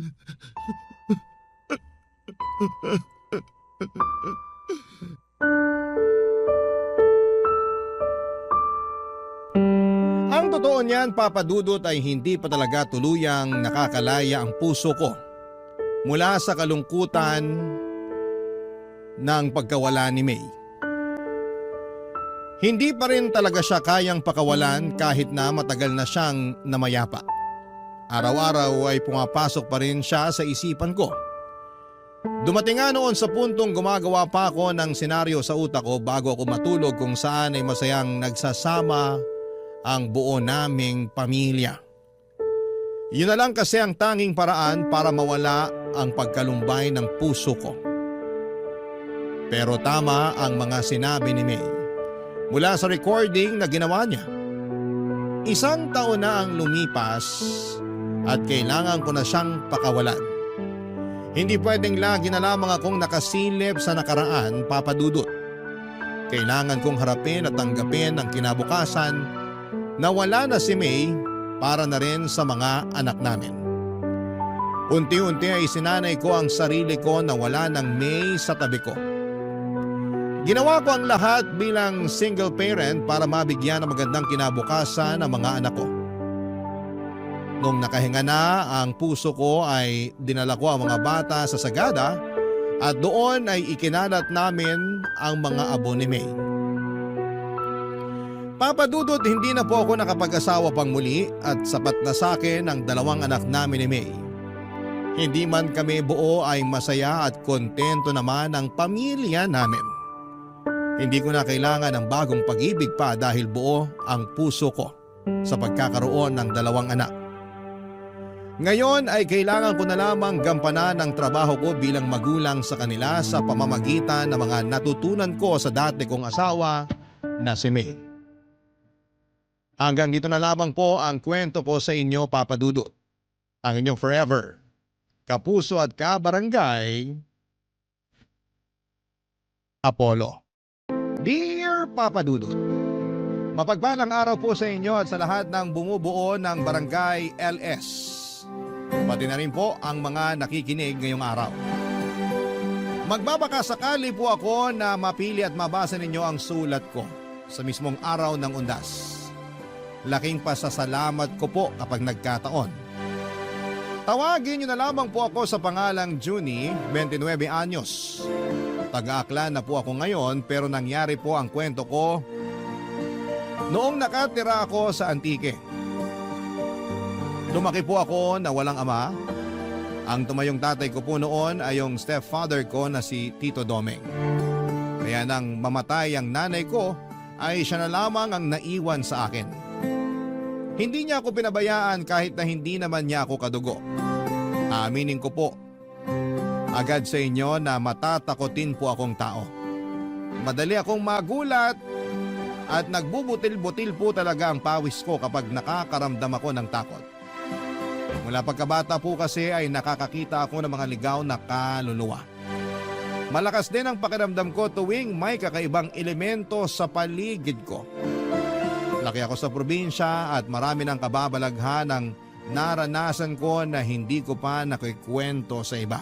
Ang totoo niyan, Papa Dudut, ay hindi pa talaga tuluyang nakakalaya ang puso ko mula sa kalungkutan ng pagkawala ni May. Hindi pa rin talaga siya kayang pakawalan kahit na matagal na siyang namayapa. Araw-araw ay pumapasok pa rin siya sa isipan ko. Dumating nga noon sa puntong gumagawa pa ako ng senaryo sa utak ko bago ako matulog kung saan ay masayang nagsasama ang buo naming pamilya. Yun na lang kasi ang tanging paraan para mawala ang pagkalumbay ng puso ko. Pero tama ang mga sinabi ni May mula sa recording na ginawa niya. 1 taon na ang lumipas at kailangan ko na siyang pakawalan. Hindi pwedeng lagi na lamang akong nakasilip sa nakaraan, Papa Dudut. Kailangan kong harapin at tanggapin ang kinabukasan na wala na si May para na rin sa mga anak namin. Unti-unti ay sinanay ko ang sarili ko na wala ng May sa tabi ko. Ginawa ko ang lahat bilang single parent para mabigyan ng magandang kinabukasan ang mga anak ko. Nung nakahinga na ang puso ko ay dinala ko ang mga bata sa sagada at doon ay ikinalat namin ang mga abo ni May. Papa Dudut, hindi na po ako nakapag-asawa pang muli at sapat na sa akin ang 2 anak namin ni May. Hindi man kami buo ay masaya at kontento naman ang pamilya namin. Hindi ko na kailangan ng bagong pag-ibig pa dahil buo ang puso ko sa pagkakaroon ng 2 anak. Ngayon ay kailangan ko na lamang gampanan ang trabaho ko bilang magulang sa kanila sa pamamagitan ng mga natutunan ko sa dati kong asawa na si May. Hanggang dito na lamang po ang kwento ko sa inyo, Papa Dudut. Ang inyong forever, kapuso at kabarangay, Apollo. Dear Papa Dudut, mapagpalang araw po sa inyo at sa lahat ng bumubuo ng Barangay LS. Pati na rin po ang mga nakikinig ngayong araw. Magbabakasakali po ako na mapili at mabasa ninyo ang sulat ko sa mismong araw ng undas. Laking pasasalamat ko po kapag nagkataon. Tawagin niyo na lamang po ako sa pangalang Junie, 29 anyos. Taga-Aklan na po ako ngayon pero nangyari po ang kwento ko noong nakatira ako sa Antique. Lumaki po ako na walang ama. Ang tumayong tatay ko po noon ay yung stepfather ko na si Tito Domeng. Kaya nang mamatay ang nanay ko ay siya na lamang ang naiwan sa akin. Hindi niya ako pinabayaan kahit na hindi naman niya ako kadugo. Aaminin ko po agad sa inyo na matatakotin po akong tao. Madali akong magulat at nagbubutil-butil po talaga ang pawis ko kapag nakakaramdam ako ng takot. Mula pagkabata po kasi ay nakakakita ako ng mga ligaw na kaluluwa. Malakas din ang pakiramdam ko tuwing may kakaibang elemento sa paligid ko. Laki ako sa probinsya at marami ng kababalaghan ang naranasan ko na hindi ko pa nakikwento sa iba.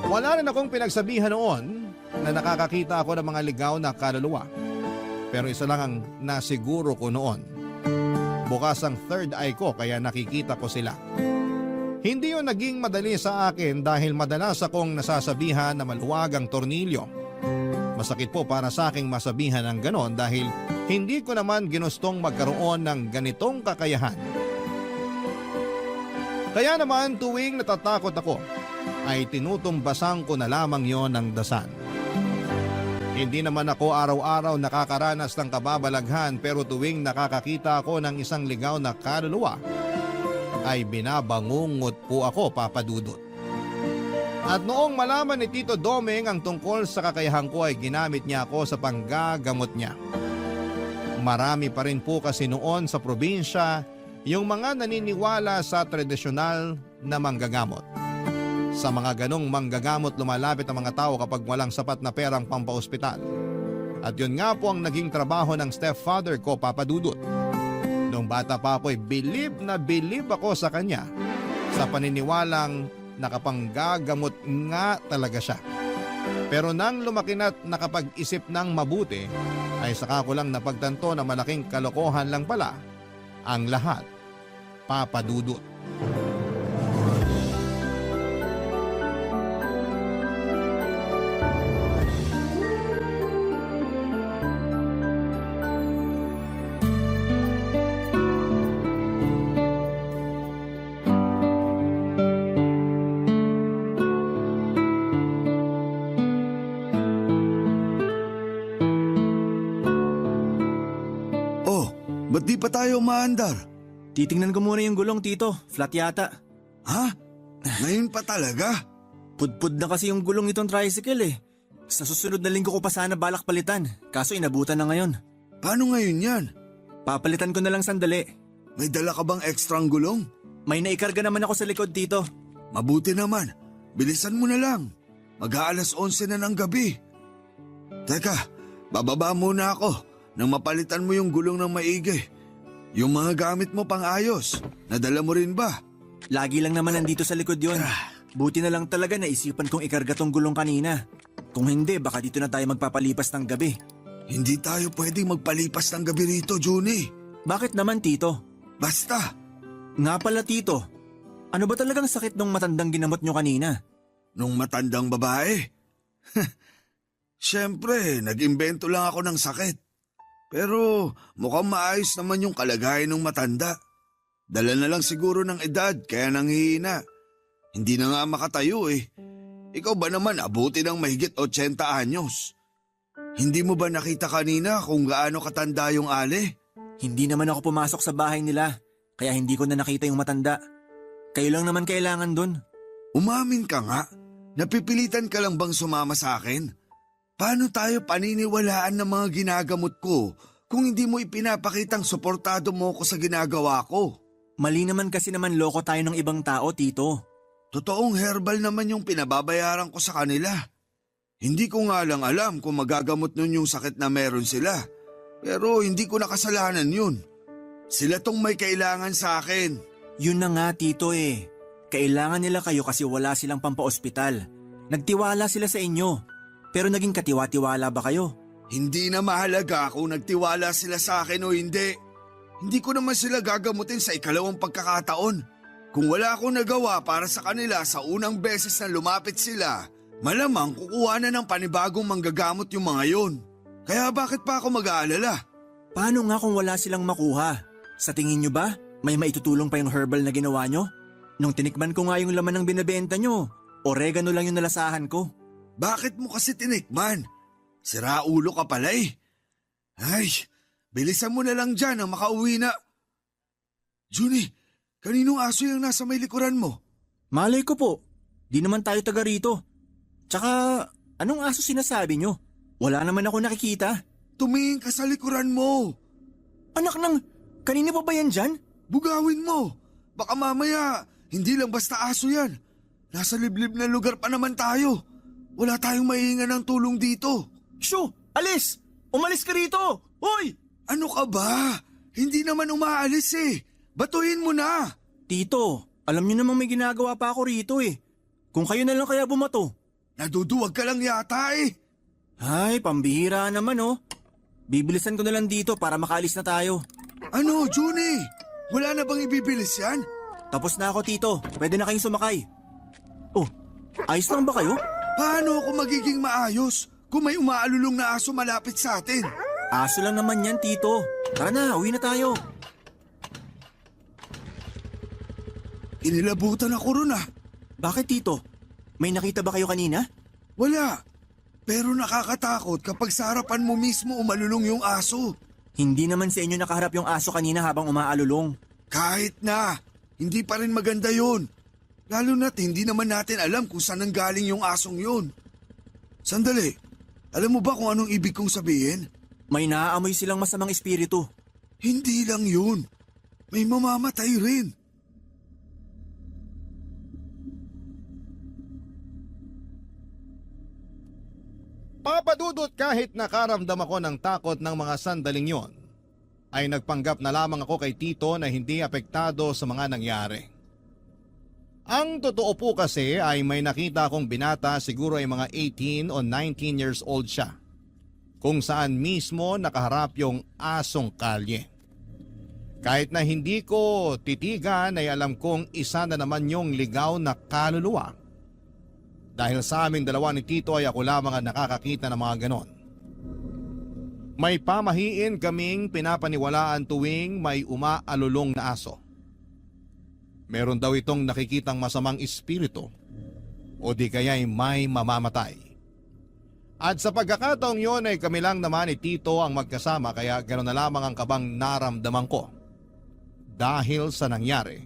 Wala rin akong pinagsabihan noon na nakakakita ako ng mga ligaw na kaluluwa. Pero isa lang ang nasiguro ko noon. Bukas ang third eye ko kaya nakikita ko sila. Hindi yun naging madali sa akin dahil madalas akong nasasabihan na maluwag ang tornilyo. Masakit po para sa aking masabihan ng ganon dahil hindi ko naman ginustong magkaroon ng ganitong kakayahan. Kaya naman tuwing natatakot ako ay tinutumbasan ko na lamang yon ng dasan. Hindi naman ako araw-araw nakakaranas ng kababalaghan pero tuwing nakakakita ako ng isang ligaw na kaluluwa ay binabangungot po ako, Papa Dudut. At noong malaman ni Tito Domeng ang tungkol sa kakayahan ko ay ginamit niya ako sa panggagamot niya. Marami pa rin po kasi noon sa probinsya yung mga naniniwala sa tradisyonal na manggagamot. Sa mga ganong manggagamot lumalapit ang mga tao kapag walang sapat na perang pampaospital. At yun nga po ang naging trabaho ng stepfather ko, Papa Dudut. Noong bata pa ako'y bilib na bilib ako sa kanya sa paniniwalang nakapanggagamot nga talaga siya. Pero nang lumaki na't nakapag-isip ng mabuti, ay saka ko lang napagtanto na malaking kalokohan lang pala ang lahat, Papa Dudut. Oh, ba't di pa tayo umaandar? Titingnan ko muna yung gulong, Tito. Flat yata. Ha? Ngayon pa talaga? Pudpud na kasi yung gulong nitong tricycle eh. Sa susunod na linggo ko pa sana balak palitan. Kaso inabutan na ngayon. Paano ngayon yan? Papalitan ko na lang sandali. May dala ka bang ekstrang gulong? May naikarga naman ako sa likod, Tito. Mabuti naman. Bilisan mo na lang. Mag-aalas 11 na ng gabi. Teka, bababa muna ako nang mapalitan mo yung gulong ng maigi. Yung mga gamit mo pang ayos, nadala mo rin ba? Lagi lang naman nandito sa likod yon. Buti na lang talaga naisipan kong ikarga tong gulong kanina. Kung hindi, baka dito na tayo magpapalipas ng gabi. Hindi tayo pwedeng magpalipas ng gabi rito, Juni. Bakit naman, Tito? Basta, Nga pala, Tito. Ano ba talagang sakit nung matandang ginamot nyo kanina? nung matandang babae. Siyempre, nag-imbento lang ako ng sakit. Pero mukhang maayos naman yung kalagayan ng matanda. Dala na lang siguro ng edad kaya nanghihina. Hindi na nga makatayo eh. Ikaw ba naman abuti ng mahigit 80 anyos? Hindi mo ba nakita kanina kung gaano katanda yung ale? Hindi naman ako pumasok sa bahay nila, kaya hindi ko na nakita yung matanda. Kayo lang naman kailangan dun. Umamin ka nga. Napipilitan ka lang bang sumama sa akin? Paano tayo paniniwalaan ng mga ginagamot ko kung hindi mo ipinapakitang suportado mo ko sa ginagawa ko? Mali naman kasi naman loko tayo ng ibang tao, Tito. Totoong herbal naman yung pinababayaran ko sa kanila. Hindi ko nga lang alam kung magagamot nun yung sakit na meron sila. Pero hindi ko nakasalanan yun. Sila tong may kailangan sa akin. Yun na nga, Tito eh. Kailangan nila kayo kasi wala silang pampaospital. Nagtiwala sila sa inyo. Pero naging katiwa-tiwala ba kayo? Hindi na mahalaga kung nagtiwala sila sa akin o hindi. Hindi ko naman sila gagamutin sa ikalawang pagkakataon. Kung wala akong nagawa para sa kanila sa unang beses na lumapit sila, malamang kukuha na ng panibagong manggagamot yung mga yon. Kaya bakit pa ako mag-aalala? Paano nga kung wala silang makuha? Sa tingin nyo ba, may maitutulong pa yung herbal na ginawa nyo? Nung tinikman ko nga yung laman ng binibenta nyo, oregano lang yung nalasahan ko. Bakit mo kasi tinikman? Sira ulo ka pala eh. Ay, bilisan mo na lang dyan ang makauwi na. Juni, kaninong aso yung nasa may likuran mo? Malay ko po, di naman tayo taga rito. Tsaka, anong aso sinasabi nyo? Wala naman ako nakikita. Tumingin ka sa likuran mo. Anak ng, kanina pa ba yan dyan? Bugawin mo. Baka mamaya, hindi lang basta aso yan. Nasa liblib na lugar pa naman tayo. Wala tayong maihingan ng tulong dito. Shoo! Alis! Umalis ka rito! Hoy! Ano ka ba? Hindi naman umaalis eh. Batuhin mo na. Tito, alam niyo namang may ginagawa pa ako rito eh. Kung kayo na lang kaya bumato. Naduduwag ka lang yata eh. Ay, pambihira naman oh. Bibilisan ko na lang dito para makaalis na tayo. Ano, Juni? Wala na bang ibibilis yan? Tapos na ako, Tito. Pwede na kayong sumakay. Oh, ayos lang ba kayo? Paano ako magiging maayos kung may umaalulong na aso malapit sa atin? Aso lang naman yan, Tito. Tara na, uwi na tayo. Inilabutan ako ron ah. Bakit, Tito? May nakita ba kayo kanina? Wala. Pero nakakatakot kapag sa harapan mo mismo umalulong yung aso. Hindi naman sa inyo nakaharap yung aso kanina habang umaalulong. Kahit na, hindi pa rin maganda yun. Lalo na't hindi naman natin alam kung saan nanggaling yung asong yun. Sandali, alam mo ba kung anong ibig kong sabihin? May naaamoy silang masamang espiritu. Hindi lang yun. May mamamatay rin. Papadudot kahit nakaramdam ako ng takot ng mga sandaling yon, ay nagpanggap na lamang ako kay Tito na hindi apektado sa mga nangyari. Ang totoo po kasi ay may nakita akong binata, siguro ay mga 18 o 19 years old siya, kung saan mismo nakaharap yung asong kalye. Kahit na hindi ko titigan ay alam kong isa na naman yung ligaw na kaluluwa. Dahil sa amin dalawa ni Tito ay ako lamang ang nakakakita ng mga ganon. May pamahiin kaming pinapaniwalaan tuwing may umaalulong na aso. Meron daw itong nakikitang masamang espiritu o di kaya'y may mamamatay. At sa pagkakataong yon ay kami lang naman ni Tito ang magkasama kaya gano'n na lamang ang kabang naramdaman ko. Dahil sa nangyari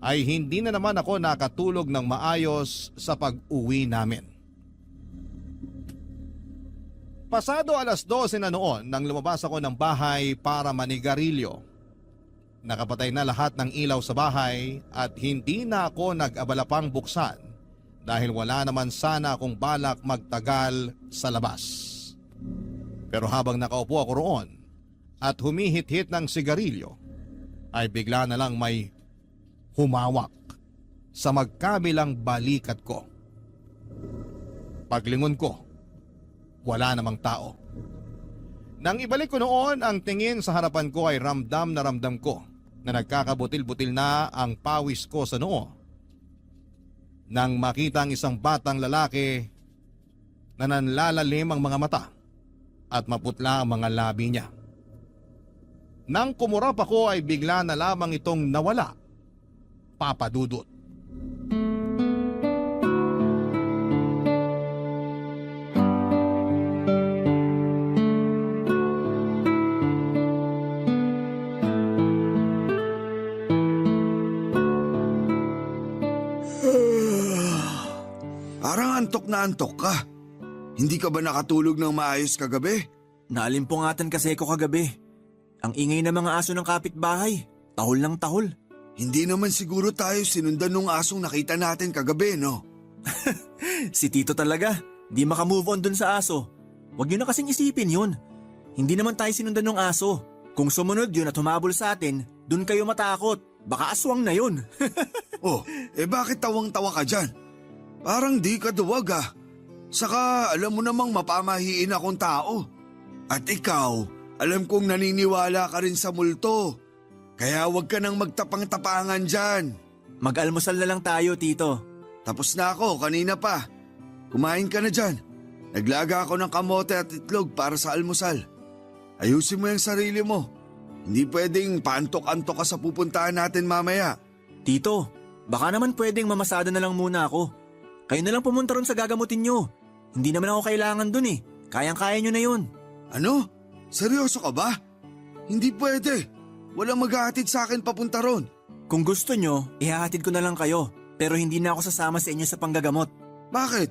ay hindi na naman ako nakatulog ng maayos sa pag-uwi namin. Pasado 12:00 na noon nang lumabas ako ng bahay para manigarilyo. Nakapatay na lahat ng ilaw sa bahay at hindi na ako nag-abala pang buksan dahil wala naman sana akong balak magtagal sa labas. Pero habang nakaupo ako roon at humihit-hit ng sigarilyo, ay bigla na lang may humawak sa magkabilang balikat ko. Paglingon ko, wala namang tao. Nang ibalik ko noon ang tingin sa harapan ko ay ramdam na ramdam ko na nagkakabutil-butil na ang pawis ko sa noo. Nang makita ang isang batang lalaki na nanlalalim ang mga mata at maputla ang mga labi niya. Nang kumurap ako ay bigla na lamang itong nawala. Papadudot. Parang antok na antok ka. Hindi ka ba nakatulog ng maayos kagabi? Naalimpungatan kasi ko kagabi. Ang ingay ng mga aso ng kapitbahay. Tahol ng tahol. Hindi naman siguro tayo sinundan nung asong nakita natin kagabi, no? Si Tito talaga. Di makamove on dun sa aso. Huwag nyo na kasing isipin yun. Hindi naman tayo sinundan ng aso. Kung sumunod yun at humabol sa atin, dun kayo matakot. Baka aswang na yun. Oh, bakit tawang-tawa ka dyan? Parang di ka duwag ah. Saka alam mo namang mapamahiin akong tao. At ikaw, alam kong naniniwala ka rin sa multo. Kaya huwag ka nang magtapang-tapangan dyan. Mag-almusal na lang tayo, Tito. Tapos na ako, kanina pa. Kumain ka na dyan. Naglaga ako ng kamote at itlog para sa almusal. Ayusin mo yung sarili mo. Hindi pwedeng paantok-antok ka sa pupuntahan natin mamaya. Tito, baka naman pwedeng mamasada na lang muna ako. Kayo na lang pumunta ron sa gagamutin nyo. Hindi naman ako kailangan dun eh. Kayang-kaya nyo na yun. Ano? Seryoso ka ba? Hindi pwede. Walang maghahatid sa akin papunta ron. Kung gusto nyo, ihahatid ko na lang kayo. Pero hindi na ako sasama sa inyo sa panggagamot. Bakit?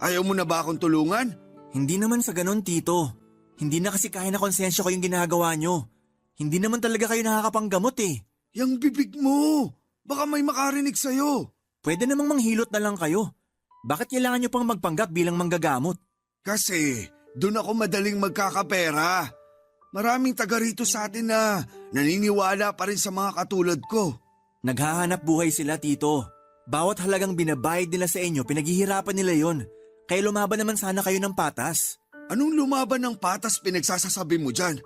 Ayaw mo na ba akong tulungan? Hindi naman sa ganon, Tito. Hindi na kasi kaya na konsensya ko yung ginagawa nyo. Hindi naman talaga kayo nakakapanggamot eh. Yang bibig mo! Baka may makarinig sa'yo. Pwede namang manghilot na lang kayo. Bakit kailangan nyo pang magpanggap bilang manggagamot? Kasi doon ako madaling magkakapera. Maraming taga rito sa atin na naniniwala pa rin sa mga katulad ko. Naghahanap buhay sila, Tito. Bawat halagang binabayad nila sa inyo, pinaghihirapan nila yon. Kaya lumaban naman sana kayo ng patas. Anong lumaban ng patas pinagsasasabi mo dyan?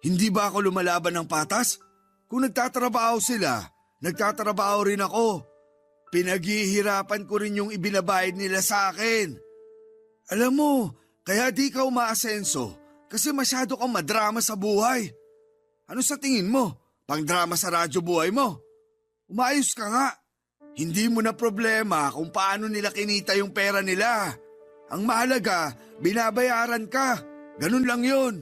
Hindi ba ako lumalaban ng patas? Kung nagtatrabaho sila, nagtatrabaho rin ako. Pinaghihirapan ko rin yung ibinabayad nila sa akin. Alam mo, kaya di ka umaasenso kasi masyado kang madrama sa buhay. Ano sa tingin mo? Pang-drama sa radyo buhay mo? Umayos ka nga. Hindi mo na problema kung paano nila kinita yung pera nila. Ang mahalaga, binabayaran ka. Ganun lang yun.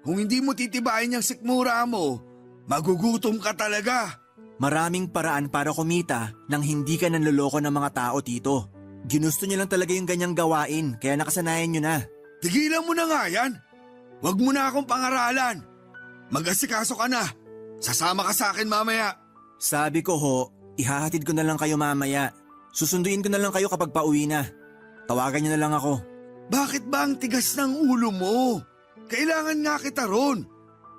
Kung hindi mo titibayin yung sikmura mo, magugutom ka talaga. Maraming paraan para kumita nang hindi ka nanloloko ng mga tao, Tito. Ginusto niyo lang talaga yung ganyang gawain, kaya nakasanayan niyo na. Tigilan mo na nga yan. Huwag mo na akong pangaralan. Mag-asikaso ka na. Sasama ka sa akin mamaya. Sabi ko ho, ihahatid ko na lang kayo mamaya. Susunduin ko na lang kayo kapag pauwi na. Tawagan niyo na lang ako. Bakit ba ang tigas ng ulo mo? Kailangan nga kita ron.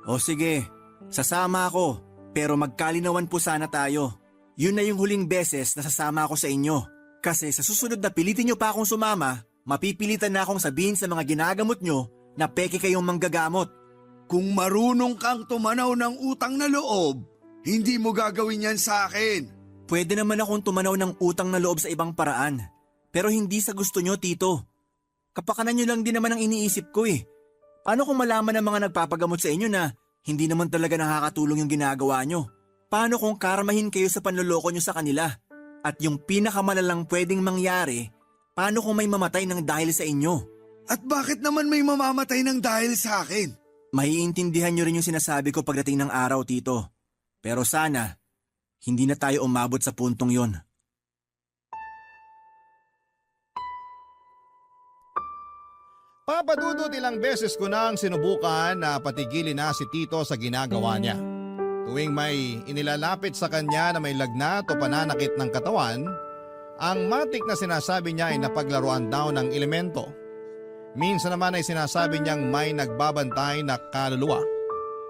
O sige, sasama ako. Pero magkalinawan po sana tayo. Yun na yung huling beses na sasama ako sa inyo. Kasi sa susunod na pilitin nyo pa akong sumama, mapipilitan na akong sabihin sa mga ginagamot nyo na peke kayong manggagamot. Kung marunong kang tumanaw ng utang na loob, hindi mo gagawin yan sa akin. Pwede naman akong tumanaw ng utang na loob sa ibang paraan. Pero hindi sa gusto nyo, Tito. Kapakanan nyo lang din naman ang iniisip ko eh. Paano kung malaman ng mga nagpapagamot sa inyo na hindi naman talaga nakakatulong yung ginagawa nyo? Paano kung karmahin kayo sa panloloko nyo sa kanila? At yung pinakamalalang pwedeng mangyari, paano kung may mamatay ng dahil sa inyo? At bakit naman may mamamatay ng dahil sa akin? Maiintindihan nyo rin yung sinasabi ko pagdating ng araw, Tito. Pero sana, hindi na tayo umabot sa puntong yon. Papadudot ilang beses ko nang sinubukan na patigilin na si Tito sa ginagawa niya. Tuwing may inilalapit sa kanya na may lagnat o pananakit ng katawan, ang matik na sinasabi niya ay napaglaruan daw ng elemento. Minsan naman ay sinasabi niyang may nagbabantay na kaluluwa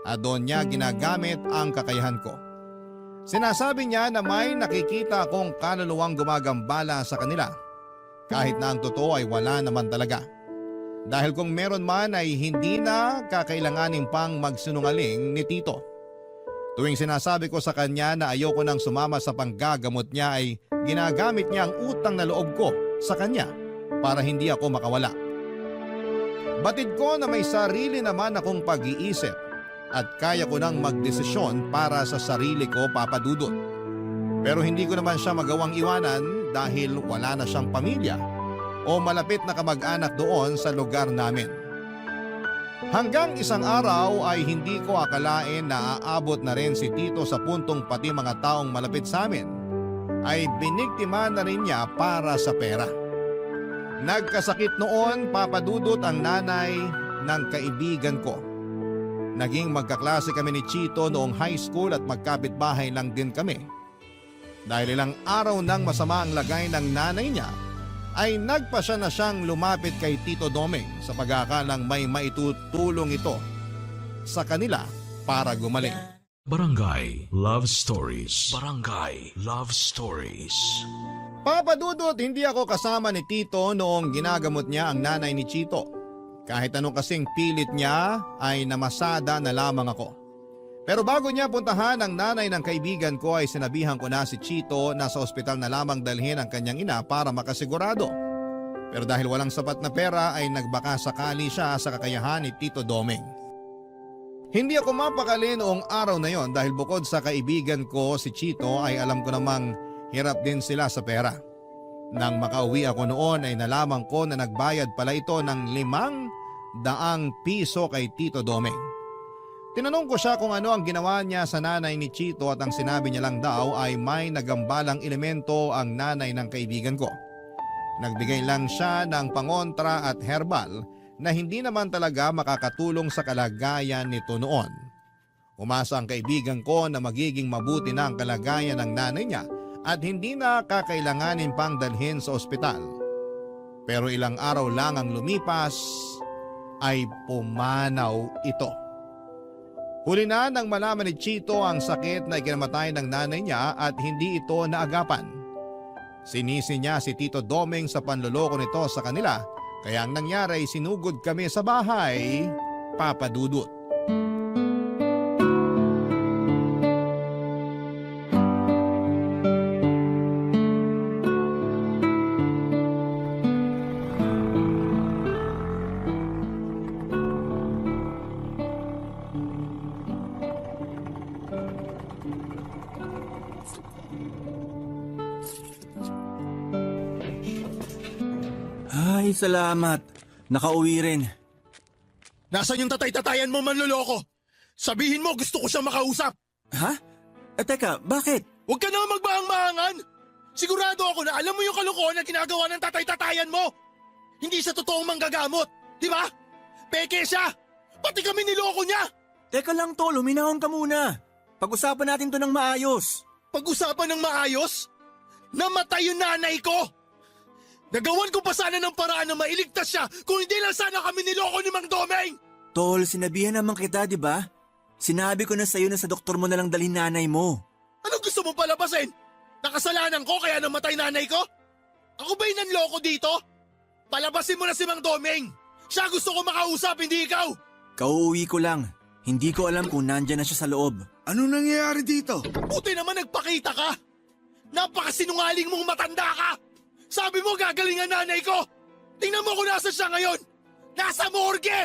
at doon niya ginagamit ang kakayahan ko. Sinasabi niya na may nakikita akong kaluluwang gumagambala sa kanila kahit na ang totoo ay wala naman talaga. Dahil kung meron man ay hindi na kakailanganin pang magsinungaling ni Tito. Tuwing sinasabi ko sa kanya na ayoko nang sumama sa panggagamot niya ay ginagamit niya ang utang na loob ko sa kanya para hindi ako makawala. Batid ko na may sarili naman akong pag-iisip at kaya ko nang magdesisyon para sa sarili ko, Papa Dudut. Pero hindi ko naman siya magawang iwanan dahil wala na siyang pamilya o malapit na kamag-anak doon sa lugar namin. Hanggang isang araw ay hindi ko akalain na aabot na rin si Tito sa puntong pati mga taong malapit sa amin ay biniktima na rin niya para sa pera. Nagkasakit noon, Papa Dudut, ang nanay ng kaibigan ko. Naging magkaklase kami ni Chito noong high school at magkapitbahay lang din kami. Dahil ilang araw nang masama ang lagay ng nanay niya, ay nagpasya na siyang lumapit kay Tito Doming sa pag-aakalang may maitutulong ito sa kanila para gumaling. Barangay Love Stories. Barangay Love Stories. Papa Dudut, hindi ako kasama ni Tito noong ginagamot niya ang nanay ni Chito. Kahit anong kasing pilit niya ay namasada na lamang ako. Pero bago niya puntahan ang nanay ng kaibigan ko ay sinabihan ko na si Chito na sa ospital na lamang dalhin ang kanyang ina para makasigurado. Pero dahil walang sapat na pera ay nagbaka sakali siya sa kakayahan ni Tito Doming. Hindi ako mapakali noong araw na yon dahil bukod sa kaibigan ko si Chito ay alam ko namang hirap din sila sa pera. Nang makauwi ako noon ay nalaman ko na nagbayad pala ito ng 500 piso kay Tito Doming. Tinanong ko siya kung ano ang ginawa niya sa nanay ni Chito at ang sinabi niya lang daw ay may nagambalang elemento ang nanay ng kaibigan ko. Nagbigay lang siya ng pangontra at herbal na hindi naman talaga makakatulong sa kalagayan nito noon. Umasa ang kaibigan ko na magiging mabuti na ang kalagayan ng nanay niya at hindi na kakailanganin pang dalhin sa ospital. Pero ilang araw lang ang lumipas ay pumanaw ito. Huli na nang malaman ni Chito ang sakit na ikinamatay ng nanay niya at hindi ito naagapan. Sinisi niya si Tito Doming sa panloloko nito sa kanila kaya ang nangyari ay sinugod kami sa bahay, Papa Dudut. Ay, salamat. Nakauwi rin. Nasaan yung tatay-tatayan mo, manloloko? Sabihin mo, gusto ko siya makausap. Ha? Teka, bakit? Huwag ka na magbahang-mahangan! Sigurado ako na alam mo yung kalokohan na ginagawa ng tatay-tatayan mo! Hindi siya totoong manggagamot, di ba? Peke siya! Pati kami niloko niya! Teka lang tol, huminahon ka muna. Pag-usapan natin to ng maayos. Pag-usapan ng maayos? Namatay yung nanay ko! Nagawan ko pa sana ng paraan na mailigtas siya kung hindi lang sana kami niloko ni Mang Domeng! Tol, sinabihan naman kita, di ba? Sinabi ko na sa'yo na sa doktor mo na lang dalhin nanay mo. Anong gusto mo palabasin? Nakasalanan ko kaya namatay nanay ko? Ako ba yung nanloko dito? Palabasin mo na si Mang Domeng! Siya gusto ko makausap, hindi ikaw! Kauuwi ko lang. Hindi ko alam kung nandyan na siya sa loob. Ano nangyayari dito? Buti naman nagpakita ka! Napakasinungaling mong matanda ka! Sabi mo gagaling ang nanay ko! Tingnan mo kung nasa siya ngayon! Nasa morgue!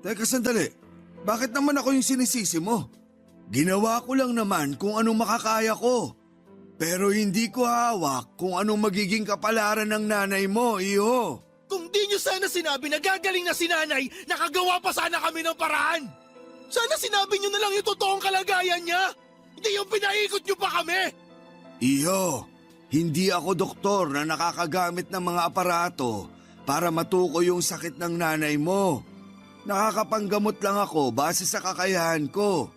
Teka sandali, bakit naman ako yung sinisisi mo? Ginawa ko lang naman kung anong makakaya ko. Pero hindi ko hawak kung anong magiging kapalaran ng nanay mo, iho. Kung di nyo sana sinabi na gagaling na si nanay, nakagawa pa sana kami ng paraan! Sana sinabi nyo na lang yung totoong kalagayan niya! Hindi yung pinaikot nyo pa kami! Iho, hindi ako doktor na nakakagamit ng mga aparato para matukoy yung sakit ng nanay mo. Nakakapanggamot lang ako base sa kakayahan ko.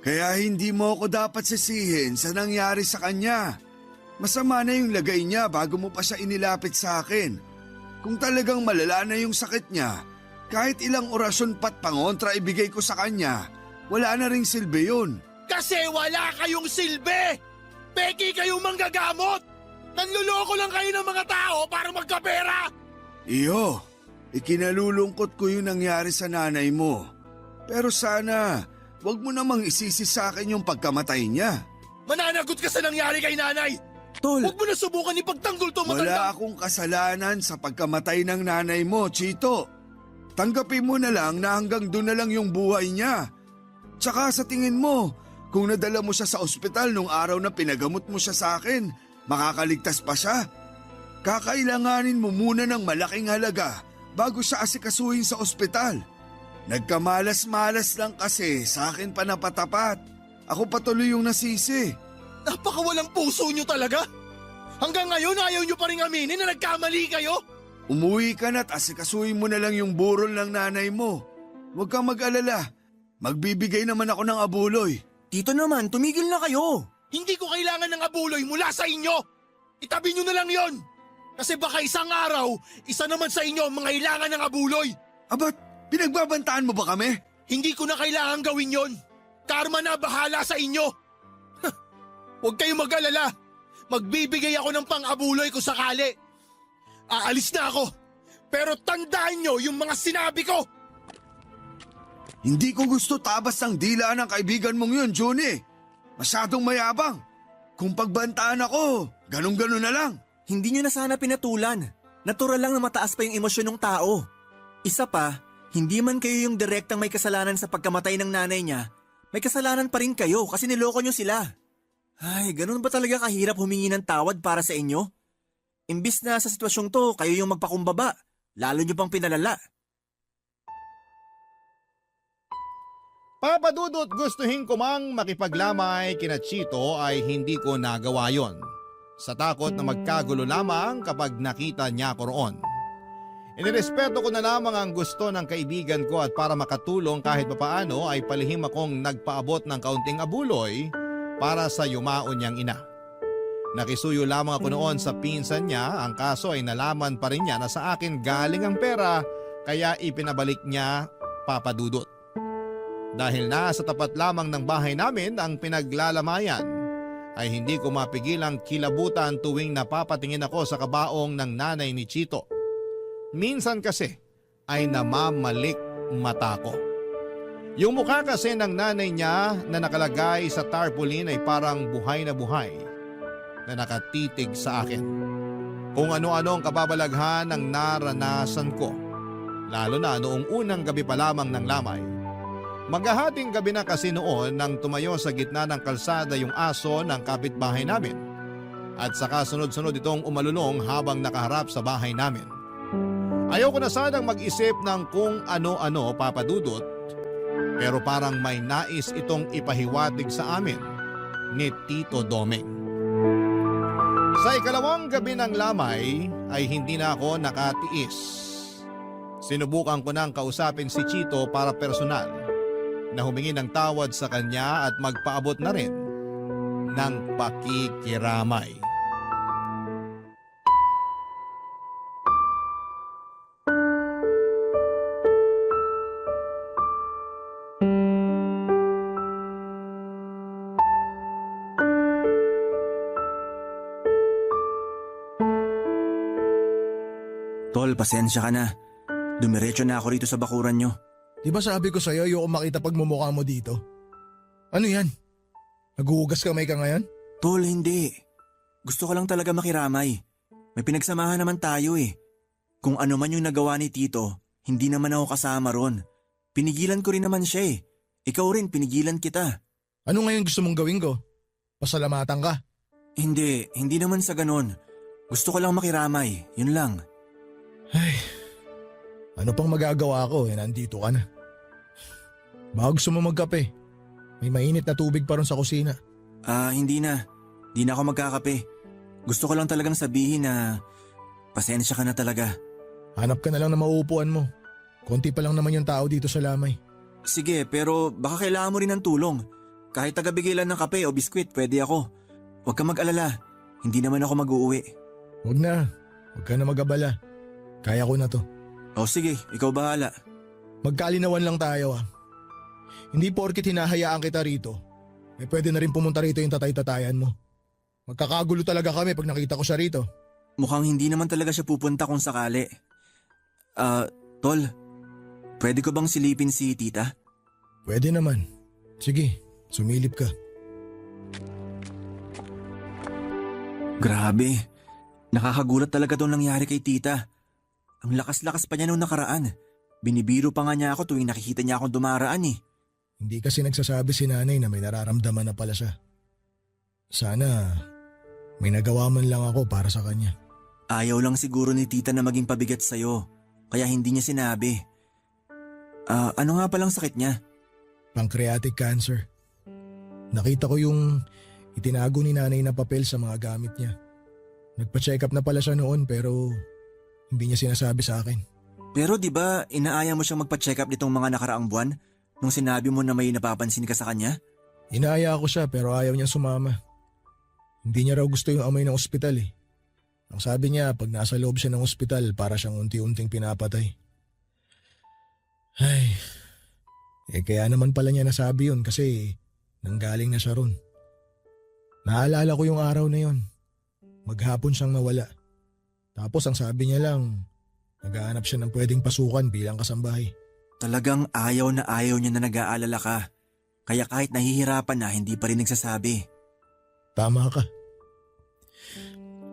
Kaya hindi mo ako dapat sisihin sa nangyari sa kanya. Masama na yung lagay niya bago mo pa siya inilapit sa akin. Kung talagang malala na yung sakit niya, kahit ilang orasyon pat pangontra ibigay ko sa kanya, wala na ring silbi yun. Kasi wala kayong silbi! Peki kayong manggagamot! Nanluloko lang kayo ng mga tao para magkapera! Iyo, ikinalulungkot ko yung nangyari sa nanay mo. Pero sana, wag mo namang isisi sa akin yung pagkamatay niya. Mananagot ka sa nangyari kay nanay! Tol, Huwag mo na subukan ipagtanggol to matanda! Wala akong kasalanan sa pagkamatay ng nanay mo, Chito. Tanggapin mo na lang na hanggang doon na lang yung buhay niya. Tsaka sa tingin mo, kung nadala mo siya sa ospital nung araw na pinagamot mo siya sa akin, makakaligtas pa siya? Kakailanganin mo muna ng malaking halaga bago siya asikasuhin sa ospital. Nagkamalas-malas lang kasi sa akin pa napatapat. Ako patuloy yung nasisi. Napakawalang puso nyo talaga! Hanggang ngayon ayaw nyo pa rin aminin na nagkamali kayo? Umuwi ka na't asikasuhin mo na lang yung burol ng nanay mo. Huwag kang mag-alala. Magbibigay naman ako ng abuloy. Tito naman, tumigil na kayo. Hindi ko kailangan ng abuloy mula sa inyo! Itabi nyo na lang yon! Kasi baka isang araw, isa naman sa inyo ang mangailangan ng abuloy! Abat, pinagbabantaan mo ba kami? Hindi ko na kailangan gawin yon! Karma na bahala sa inyo! Huwag kayong mag-alala! Magbibigay ako ng pang-abuloy kung sakali! Aalis na ako! Pero tandaan nyo yung mga sinabi ko! Hindi ko gusto tabas ng dila ng kaibigan mong yun, Johnny. Masyadong mayabang. Kung pagbantaan ako, ganun-ganun na lang. Hindi nyo na sana pinatulan. Natural lang na mataas pa yung emosyon ng tao. Isa pa, hindi man kayo yung direktang may kasalanan sa pagkamatay ng nanay niya, may kasalanan pa rin kayo kasi niloko nyo sila. Ay, ganun ba talaga kahirap humingi ng tawad para sa inyo? Imbis na sa sitwasyong to, kayo yung magpakumbaba. Lalo nyo pang pinalala. Papadudot gustuhin ko mang makipaglamay kina Chito ay hindi ko nagawa yon. Sa takot na magkagulo lamang kapag nakita niya ko roon. Inirespeto ko na lamang ang gusto ng kaibigan ko at para makatulong kahit papaano ay palihim akong nagpaabot ng kaunting abuloy para sa yumao niyang ina. Nakisuyo lamang ako noon sa pinsan niya, ang kaso ay nalaman pa rin niya na sa akin galing ang pera kaya ipinabalik niya Papadudot. Dahil nasa tapat lamang ng bahay namin ang pinaglalamayan, ay hindi ko mapigilang kilabutan tuwing napapatingin ako sa kabaong ng nanay ni Chito. Minsan kasi ay namamalik mata ko. Yung mukha kasi ng nanay niya na nakalagay sa tarpaulin ay parang buhay na nakatitig sa akin. Kung ano-ano ang kababalaghan ng naranasan ko, lalo na noong unang gabi pa lamang ng lamay. Maghahating gabi na kasi noon nang tumayo sa gitna ng kalsada yung aso ng kapitbahay namin. At saka sunod-sunod itong umalulong habang nakaharap sa bahay namin. Ayaw ko na sanang mag-isip ng kung ano-ano Papadudot, pero parang may nais itong ipahiwatig sa amin. ni Tito Domeng. Sa ikalawang gabi ng lamay ay hindi na ako nakatiis. Sinubukan ko nang kausapin si Chito para personal na humingi ng tawad sa kanya at magpaabot na rin ng pakikiramay. Tol, pasensya ka na. Dumiretso na ako rito sa bakuran nyo. Di ba sabi ko sa'yo ayoko makita pagmumukha mo dito? Ano yan? Naguhugas kamay ka ngayon? Tol, hindi. Gusto ko lang talaga makiramay. May pinagsamahan naman tayo eh. Kung ano man yung nagawa ni Tito, hindi naman ako kasama ron. Pinigilan ko rin naman siya eh. Ikaw rin, pinigilan kita. Ano ngayon gusto mong gawin ko? Pasalamatan ka? Hindi naman sa ganon. Gusto ko lang makiramay, yun lang. Ay, ano pang magagawa ko nandito ka na. Baka gusto mo magkape. May mainit na tubig pa ron sa kusina. Hindi na. Di na ako magkakape. Gusto ko lang talagang sabihin na pasensya ka na talaga. Hanap ka na lang na mauupuan mo. Konti pa lang naman yung tao dito sa lamay. Sige, pero baka kailangan mo rin ng tulong. Kahit tagabigay lang ng kape o biskwit, pwede ako. Huwag ka mag-alala. Hindi naman ako mag-uuwi. Huwag na. Huwag ka na mag-abala. Kaya ko na to. O sige, ikaw bahala. Magkalinawan lang tayo Hindi porkit hinahayaan kita rito, pwede na rin pumunta rito yung tatay-tatayan mo. Magkakagulo talaga kami pag nakita ko siya rito. Mukhang hindi naman talaga siya pupunta kung sakali. Tol, pwede ko bang silipin si tita? Pwede naman. Sige, sumilip ka. Grabe, nakakagulat talaga itong nangyari kay tita. Ang lakas-lakas pa niya nung nakaraan. Binibiro pa nga niya ako tuwing nakikita niya akong dumaraan eh. Hindi kasi nagsasabi si nanay na may nararamdaman na pala siya. Sana may nagawa man lang ako para sa kanya. Ayaw lang siguro ni tita na maging pabigat sa'yo, kaya hindi niya sinabi. Ano nga palang sakit niya? Pancreatic cancer. Nakita ko yung itinago ni nanay na papel sa mga gamit niya. Nagpa-check up na pala siya noon pero hindi niya sinasabi sa akin. Pero di ba inaaya mo siyang magpa-check up nitong mga nakaraang buwan nung sinabi mo na may napapansin ka sa kanya? Inaaya ko siya pero ayaw niya sumama. Hindi niya raw gusto yung amoy ng ospital eh. Ang sabi niya pag nasa loob siya ng ospital para siyang unti-unting pinapatay. Ay, kaya naman pala niya nasabi yun kasi nanggaling na siya ron. Naalala ko yung araw na yun. Maghapon siyang nawala. Tapos ang sabi niya lang, naghahanap siya ng pwedeng pasukan bilang kasambahay. Talagang ayaw niya na nag-aalala ka. Kaya kahit nahihirapan na hindi pa rin nagsasabi. Tama ka.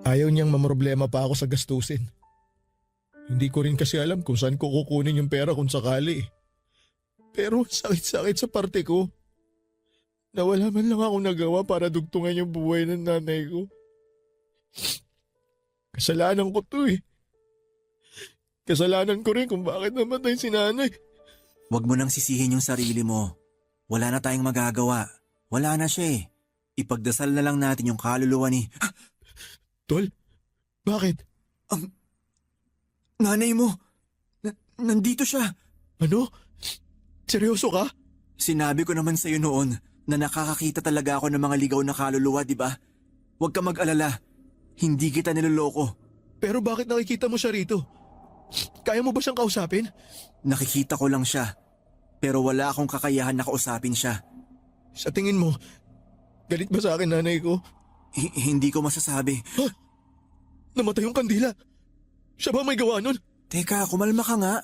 Ayaw niyang mamroblema pa ako sa gastusin. Hindi ko rin kasi alam kung saan ko kukunin yung pera kung sakali. Pero sakit-sakit sa parte ko. Nawala man lang akong nagawa para dugtungan yung buhay ng nanay ko. Kasalanan ko to eh. Kasalanan ko rin kung bakit namatay si nanay. Huwag mo nang sisihin yung sarili mo. Wala na tayong magagawa. Wala na siya eh. Ipagdasal na lang natin yung kaluluwa ni... Tol, bakit? Ang nanay mo, nandito siya. Ano? Seryoso ka? Sinabi ko naman sa'yo noon na nakakakita talaga ako ng mga ligaw na kaluluwa, di ba? Huwag ka mag-alala. Hindi kita niloloko. Pero bakit nakikita mo siya rito? Kaya mo ba siyang kausapin? Nakikita ko lang siya. Pero wala akong kakayahan na kausapin siya. Sa tingin mo, galit ba sa akin nanay ko? Hindi ko masasabi. Ha? Namatay yung kandila. Siya ba may gawa nun? Teka, kumalma ka nga.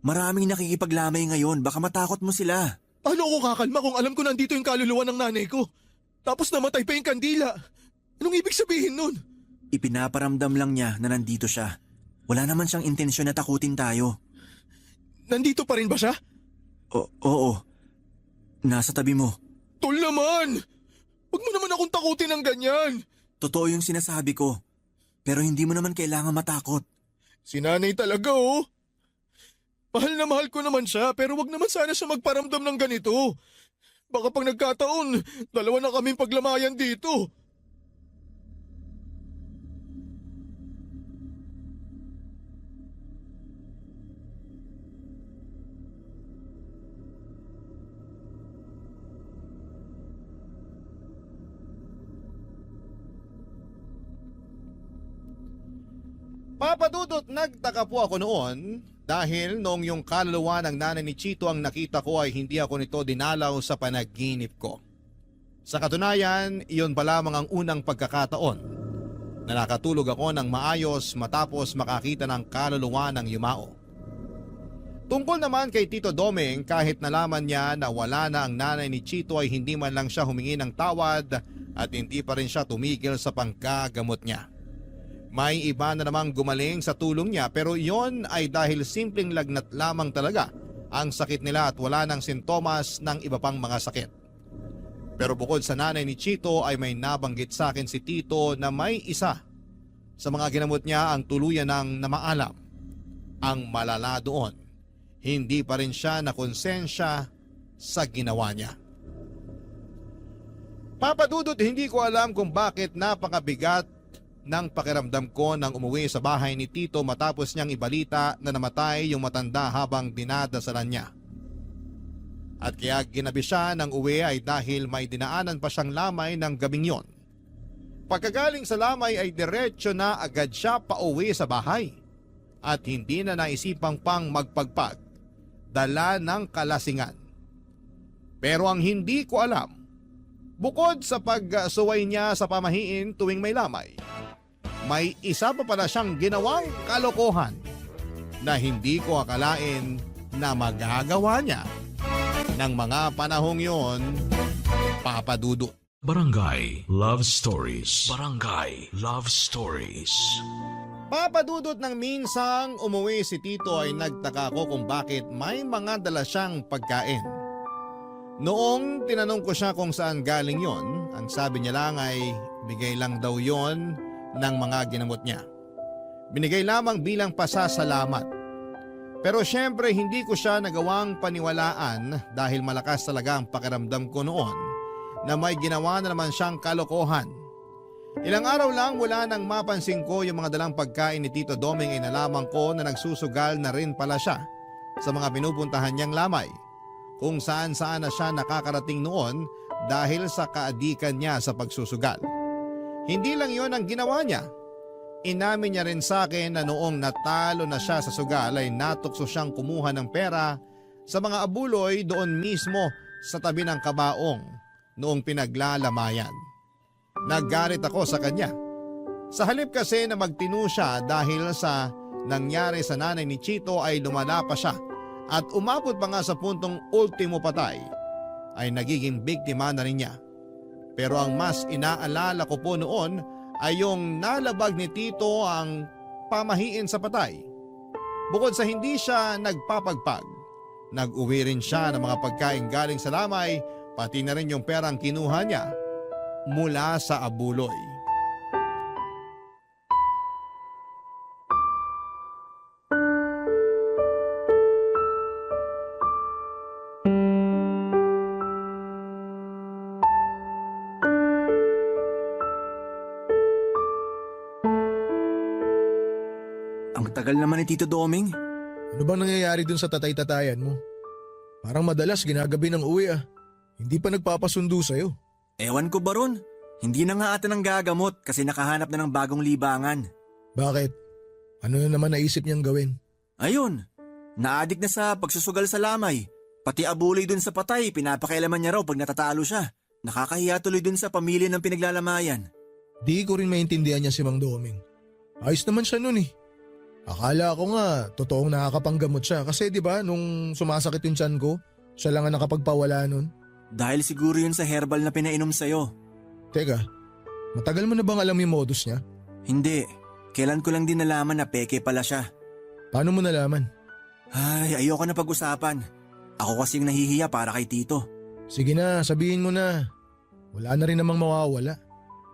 Maraming nakikipaglamay ngayon. Baka matakot mo sila. Paano ako kakalma kung alam ko nandito yung kaluluwa ng nanay ko? Tapos namatay pa yung kandila. Anong ibig sabihin nun? Ipinaparamdam lang niya na nandito siya. Wala naman siyang intensyon na takutin tayo. Nandito pa rin ba siya? Oo. Nasa tabi mo. Tol naman! Huwag mo naman akong takutin ng ganyan. Totoo yung sinasabi ko. Pero hindi mo naman kailangan matakot. Si nanay talaga oh. Mahal na mahal ko naman siya pero wag naman sana siya magparamdam ng ganito. Baka pag nagkataon, dalawa na kaming paglamayan dito. Papadudot, nagtaka po ako noon dahil noong yung kaluluwa ng nanay ni Chito ang nakita ko ay hindi ako nito dinalaw sa panaginip ko. Sa katunayan, iyon pa lamang ang unang pagkakataon na nakatulog ako ng maayos matapos makakita ng kaluluwa ng yumao. Tungkol naman kay Tito Doming, kahit nalaman niya na wala na ang nanay ni Chito ay hindi man lang siya humingi ng tawad at hindi pa rin siya tumigil sa panggagamot niya. May iba na namang gumaling sa tulong niya pero iyon ay dahil simpleng lagnat lamang talaga ang sakit nila at wala ng sintomas ng iba pang mga sakit. Pero bukod sa nanay ni Chito ay may nabanggit sa akin si Tito na may isa sa mga ginamot niya ang tuluyan ng namaalam. Ang malala doon, hindi pa rin siya nakonsensya sa ginawa niya. Papadudot, hindi ko alam kung bakit napakabigat ng pakiramdam ko nang umuwi sa bahay ni Tito matapos niyang ibalita na namatay yung matanda habang dinadasalan niya. At kaya ginabi siya ng uwi ay dahil may dinaanan pa siyang lamay ng gabing yon. Pagkagaling sa lamay ay diretsyo na agad siya pauwi sa bahay at hindi na naisipang pang magpagpag, dala ng kalasingan. Pero ang hindi ko alam, bukod sa pagsuway niya sa pamahiin tuwing may lamay, may isa pa pala siyang ginawang kalokohan na hindi ko akalain na magagawa niya ng mga panahong yon, Papadudot. Barangay Love Stories. Barangay Love Stories. Papadudot, ng minsang umuwi si Tito ay nagtaka ko kung bakit may mga dala siyang pagkain. Noong tinanong ko siya kung saan galing yon, ang sabi niya lang ay bigay lang daw yon ng mga ginamot niya. Binigay lamang bilang pasasalamat. Pero syempre hindi ko siya nagawang paniwalaan dahil malakas talaga ang pakiramdam ko noon na may ginawa na naman siyang kalokohan. Ilang araw lang mula nang mapansin ko yung mga dalang pagkain ni Tito Doming ay nalaman ko na nagsusugal na rin pala siya sa mga pinupuntahan niyang lamay, kung saan na siya nakakarating noon dahil sa kaadikan niya sa pagsusugal. Hindi lang yon ang ginawa niya. Inamin niya rin sa akin na noong natalo na siya sa sugal ay natukso siyang kumuha ng pera sa mga abuloy doon mismo sa tabi ng kabaong noong pinaglalamayan. Naggalit ako sa kanya. Sa halip kasi na magtinu siya dahil sa nangyari sa nanay ni Chito ay lumala pa siya at umabot pa nga sa puntong ultimo patay, ay nagiging biktima na rin niya. Pero ang mas inaalala ko po noon ay yung nalabag ni Tito ang pamahiin sa patay. Bukod sa hindi siya nagpapagpag, nag-uwi rin siya ng mga pagkain galing sa lamay, pati na rin yung perang kinuha niya mula sa abuloy. Ang tagal naman ni Tito Doming. Ano bang nangyayari dun sa tatay-tatayan mo? Parang madalas ginagabi ng uwi ah. Hindi pa nagpapasundo sa'yo. Ewan ko ba ron? Hindi na nga ata ng gagamot kasi nakahanap na ng bagong libangan. Bakit? Ano na naman naisip niyang gawin? Ayun, naadik na sa pagsusugal sa lamay. Pati abuloy dun sa patay, pinapakailaman niya raw pag natatalo siya. Nakakahiya tuloy dun sa pamilya ng pinaglalamayan. Di ko rin maintindihan niya si Mang Doming. Ayos naman siya nun eh. Akala ko nga, totoong nakakapanggamot siya kasi di ba nung sumasakit yung tiyan ko, siya lang ang nakapagpawala nun. Dahil siguro yun sa herbal na pinainom sa'yo. Teka, matagal mo na bang alam yung modus niya? Hindi, kailan ko lang din nalaman na peke pala siya. Paano mo nalaman? Ay, ayoko na pag-usapan. Ako kasing nahihiya para kay Tito. Sige na, sabihin mo na. Wala na rin namang mawawala.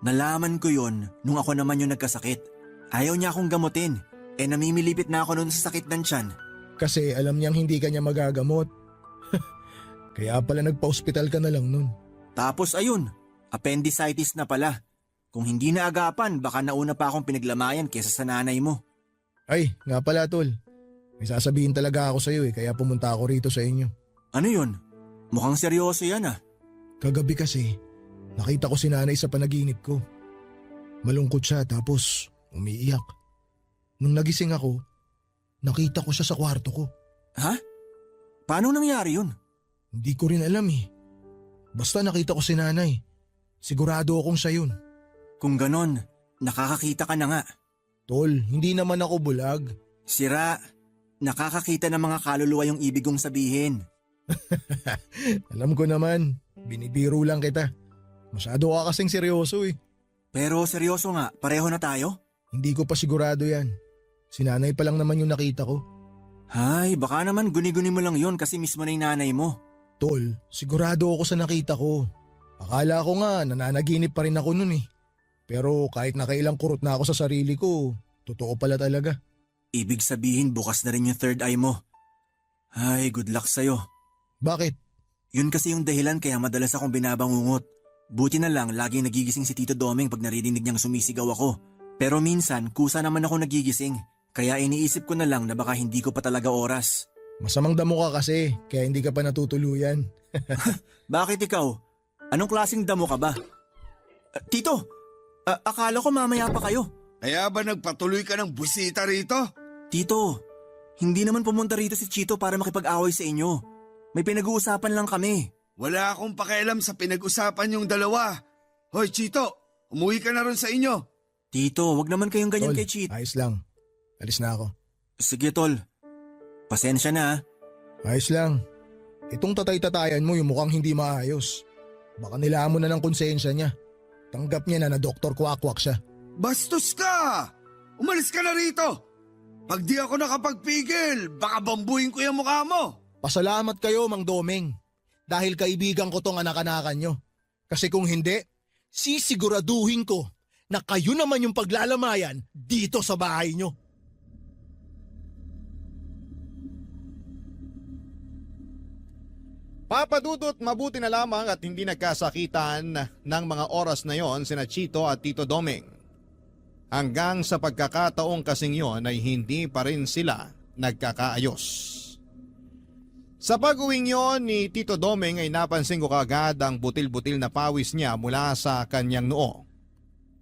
Nalaman ko yun nung ako naman yung nagkasakit. Ayaw niya akong gamutin. Namimilipit na ako noon sa sakit ng tiyan. Kasi alam niyang hindi ka niya magagamot. Kaya pala nagpa-hospital ka na lang nun. Tapos ayun, appendicitis na pala. Kung hindi na agapan, baka nauna pa akong pinaglamayan kesa sa nanay mo. Ay, nga pala tol. May sasabihin talaga ako sa'yo kaya pumunta ako rito sa inyo. Ano yun? Mukhang seryoso yan ah. Kagabi kasi, nakita ko si nanay sa panaginip ko. Malungkot siya tapos umiiyak. Nung nagising ako, nakita ko siya sa kwarto ko. Ha? Paano nangyari yun? Hindi ko rin alam Basta nakita ko si nanay. Sigurado akong siya yun. Kung ganon, nakakakita ka na nga. Tol, hindi naman ako bulag. Sira, nakakakita ng mga kaluluwa yung ibig kong sabihin. Alam ko naman, binibiro lang kita. Masyado ka kasing seryoso Pero seryoso nga, pareho na tayo? Hindi ko pa sigurado yan. Si nanay pa lang naman yung nakita ko. Ay, baka naman guni-guni mo lang yun kasi mismo na yung nanay mo. Tol, sigurado ako sa nakita ko. Akala ko nga nananaginip pa rin ako nun Pero kahit nakailang kurot na ako sa sarili ko, totoo pala talaga. Ibig sabihin bukas na rin yung third eye mo. Ay, good luck sa'yo. Bakit? Yun kasi yung dahilan kaya madalas akong binabangungot. Buti na lang laging nagigising si Tito Doming pag naririnig niyang sumisigaw ako. Pero minsan kusa naman ako nagigising. Kaya iniisip ko na lang na baka hindi ko pa talaga oras. Masamang damo ka kasi, kaya hindi ka pa natutuluyan. Bakit ikaw? Anong klaseng damo ka ba? Tito, akala ko mamaya pa kayo. Kaya ba nagpatuloy ka ng busita rito? Tito, hindi naman pumunta rito si Chito para makipag-away sa inyo. May pinag-uusapan lang kami. Wala akong pakialam sa pinag-usapan yung dalawa. Hoy Chito, umuwi ka na ron sa inyo. Tito, wag naman kayong ganyan Tol, kay Chito. ayos lang. Alis na ako. Sige tol, pasensya na. Ayos lang. Itong tatay-tatayan mo yung mukhang hindi maayos. Baka nilamon na ng konsensya niya. Tanggap niya na Dr. Kwak-Kwak siya. Bastos ka! Umalis ka na rito! Pag di ako nakapagpigil, baka bambuhin ko yung mukha mo! Pasalamat kayo, Mang Domeng. Dahil kaibigan ko tong anak-anakan nyo. Kasi kung hindi, sisiguraduhin ko na kayo naman yung paglalamayan dito sa bahay nyo. Papadudot, mabuti na lamang at hindi nagkasakitan ng mga oras na yon sina Chito at Tito Domeng. Hanggang sa pagkakataong kasing yon ay hindi pa rin sila nagkakaayos. Sa pag-uwing yon ni Tito Domeng ay napansin ko kaagad ang butil-butil na pawis niya mula sa kanyang noo.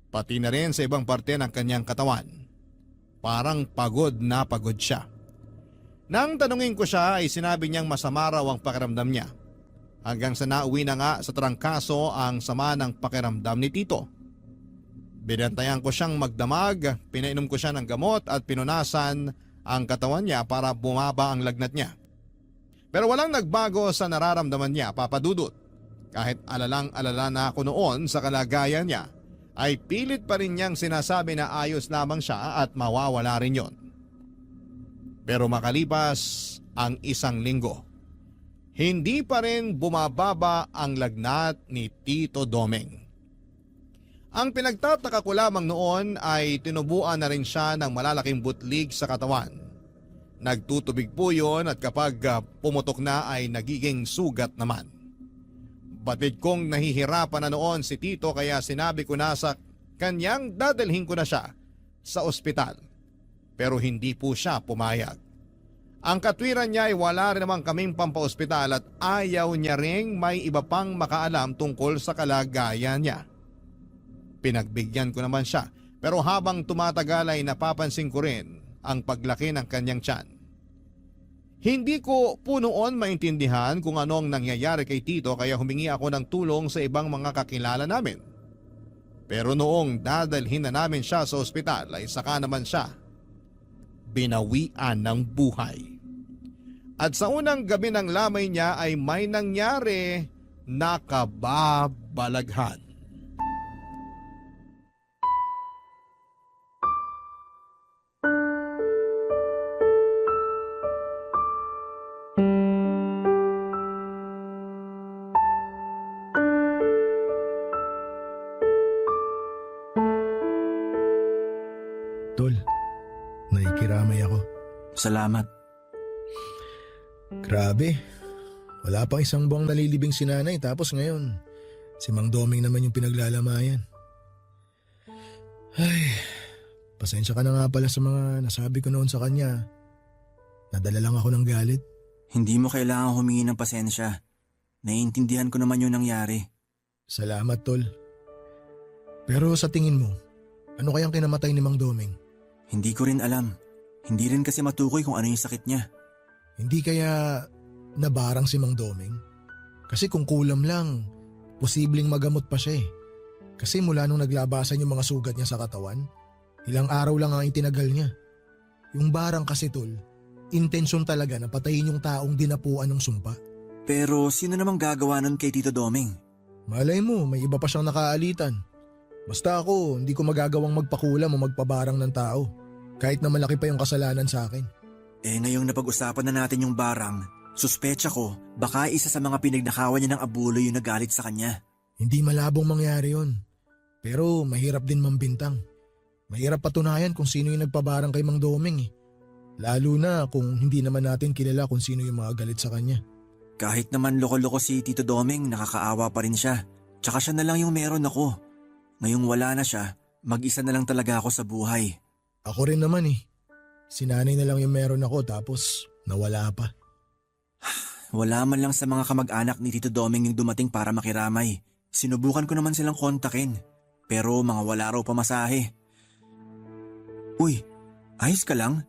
Pati na rin sa ibang parte ng kanyang katawan. Parang pagod na pagod siya. Nang tanungin ko siya ay sinabi niyang masama raw ang pakiramdam niya. Hanggang sa nauwi na nga sa trangkaso ang sama ng pakiramdam ni Tito. Binantayan ko siyang magdamag, pinainom ko siya ng gamot at pinunasan ang katawan niya para bumaba ang lagnat niya. Pero walang nagbago sa nararamdaman niya, Papadudot. Kahit alalang-alala na ako noon sa kalagayan niya, ay pilit pa rin niyang sinasabi na ayos lamang siya at mawawala rin yon. Pero makalipas ang isang linggo, hindi pa rin bumababa ang lagnat ni Tito Domeng. Ang pinagtataka ko lamang noon ay tinubuan na rin siya ng malalaking butlig sa katawan. Nagtutubig po yun at kapag pumutok na ay nagiging sugat naman. Batid kong nahihirapan na noon si Tito kaya sinabi ko na sa kanyang dadalhin ko na siya sa ospital. Pero hindi po siya pumayag. Ang katwiran niya ay wala rin naman kaming pampaospital at ayaw niya ring may iba pang makaalam tungkol sa kalagayan niya. Pinagbigyan ko naman siya pero habang tumatagal ay napapansin ko rin ang paglaki ng kanyang tiyan. Hindi ko po noon maintindihan kung anong nangyayari kay Tito kaya humingi ako ng tulong sa ibang mga kakilala namin. Pero noong dadalhin na namin siya sa ospital ay saka naman siya binawian ng buhay. At sa unang gabi ng lamay niya ay may nangyari na kababalaghan. Tol, nakikiramay ako. Salamat. Grabe, Wala pang isang buwang nalilibing si nanay tapos ngayon, si Mang Doming naman yung pinaglalamayan. Ay, pasensya ka na nga pala sa mga nasabi ko noon sa kanya. Nadala lang ako ng galit. Hindi mo kailangan humingi ng pasensya. Naiintindihan ko naman yung nangyari. Salamat, Tol. Pero sa tingin mo, ano kayang kinamatay ni Mang Doming? Hindi ko rin alam. Hindi rin kasi matukoy kung ano yung sakit niya. Hindi kaya nabarang si Mang Doming? Kasi kung kulam lang, posibleng magamot pa siya eh. Kasi mula nung naglabasan yung mga sugat niya sa katawan, ilang araw lang ang itinagal niya. Yung barang kasi, Tol, intensyon talaga na patayin yung taong dinapuan ng sumpa. Pero sino namang gagawa nun kay Tito Doming? Malay mo, may iba pa siyang nakaalitan. Basta ako, hindi ko magagawang magpakulam o magpabarang ng tao. Kahit na malaki pa yung kasalanan sa akin. Ngayong napag-usapan na natin yung barang, suspecha ko baka isa sa mga pinagnakawan niya ng abuloy yung nagalit sa kanya. Hindi malabong mangyari yun. Pero mahirap din mambintang. Mahirap patunayan kung sino yung nagpabarang kay Mang Doming eh. Lalo na kung hindi naman natin kilala kung sino yung mga galit sa kanya. Kahit naman loko-loko si Tito Doming, nakakaawa pa rin siya. Tsaka siya na lang yung meron ako. Ngayong wala na siya, mag-isa na lang talaga ako sa buhay. Ako rin naman eh. Si nanay na lang yung meron ako tapos nawala pa. Wala man lang sa mga kamag-anak ni Tito Doming yung dumating para makiramay. Sinubukan ko naman silang kontakin. Pero mga wala raw pamasahe. Uy, ayos ka lang?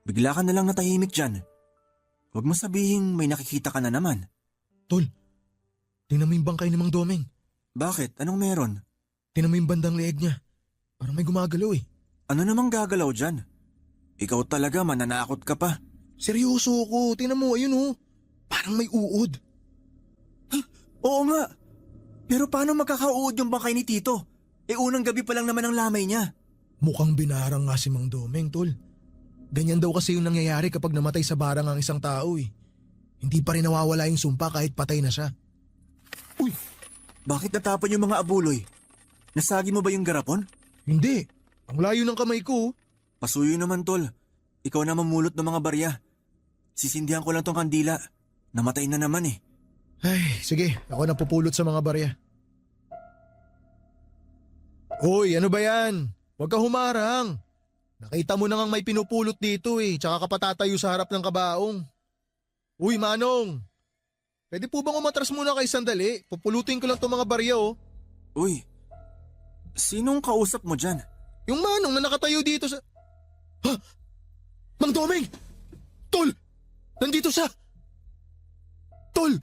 Bigla ka na lang natahimik dyan. Huwag mo sabihin may nakikita ka na naman. Tol, tingnan mo yung bangkay ni Mang Doming. Bakit? Anong meron? Tingnan mo yung bandang leeg niya. Parang may gumagalaw eh. Ano namang gagalaw dyan? Ikaw talaga, mananakot ka pa. Seryoso ko, tingnan mo, ayun oh. Parang may uod. Oo nga. Pero paano magkakauod yung bangkay ni Tito? Unang gabi pa lang naman ang lamay niya. Mukhang binarang nga si Mang Doming, Tol. Ganyan daw kasi yung nangyayari kapag namatay sa barang ang isang tao eh. Hindi pa rin nawawala yung sumpa kahit patay na siya. Uy, bakit natapon yung mga abuloy? Nasagi mo ba yung garapon? Hindi, ang layo ng kamay ko. Pasuyo naman, Tol. Ikaw na mamulot ng mga barya. Sisindihan ko lang tong kandila. Namatay na naman eh. Ay, sige, ako na pupulot sa mga barya. Hoy, ano ba yan? Huwag ka humarang. Nakita mo na ngang may pinupulot dito eh, tsaka ka patatayo sa harap ng kabaong. Uy, Manong! Pwede po bang umatras muna kay sandali? Pupulutin ko lang itong mga barya oh. Uy, sinong kausap mo dyan? Yung Manong na nakatayo dito sa... Ha? Mang Doming! Tol! Nandito siya! Tol!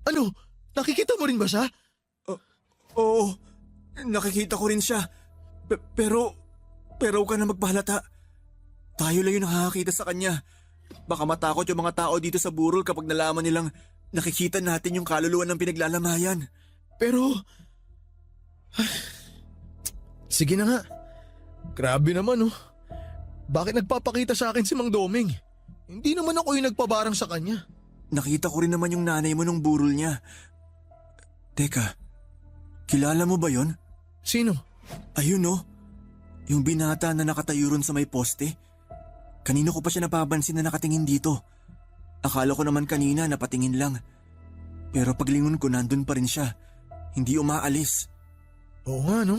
Ano? Nakikita mo rin ba siya? Oo, nakikita ko rin siya. Pero huwag ka na magpahalata. Tayo lang yung nakakakita sa kanya. Baka matakot yung mga tao dito sa burol kapag nalaman nilang nakikita natin yung kaluluwa ng pinaglalamayan. Pero... Sige na nga. Grabe naman oh. Bakit nagpapakita sa akin si Mang Doming? Hindi naman ako yung nagpabarang sa kanya. Nakita ko rin naman yung nanay mo nung burol niya. Teka, kilala mo ba yon? Sino? Ayun oh, yung binata na nakatayo ron sa may poste. Kanino ko pa siya napapansin na nakatingin dito. Akala ko naman kanina napatingin lang. Pero paglingon ko nandun pa rin siya. Hindi umaalis. Oo nga no.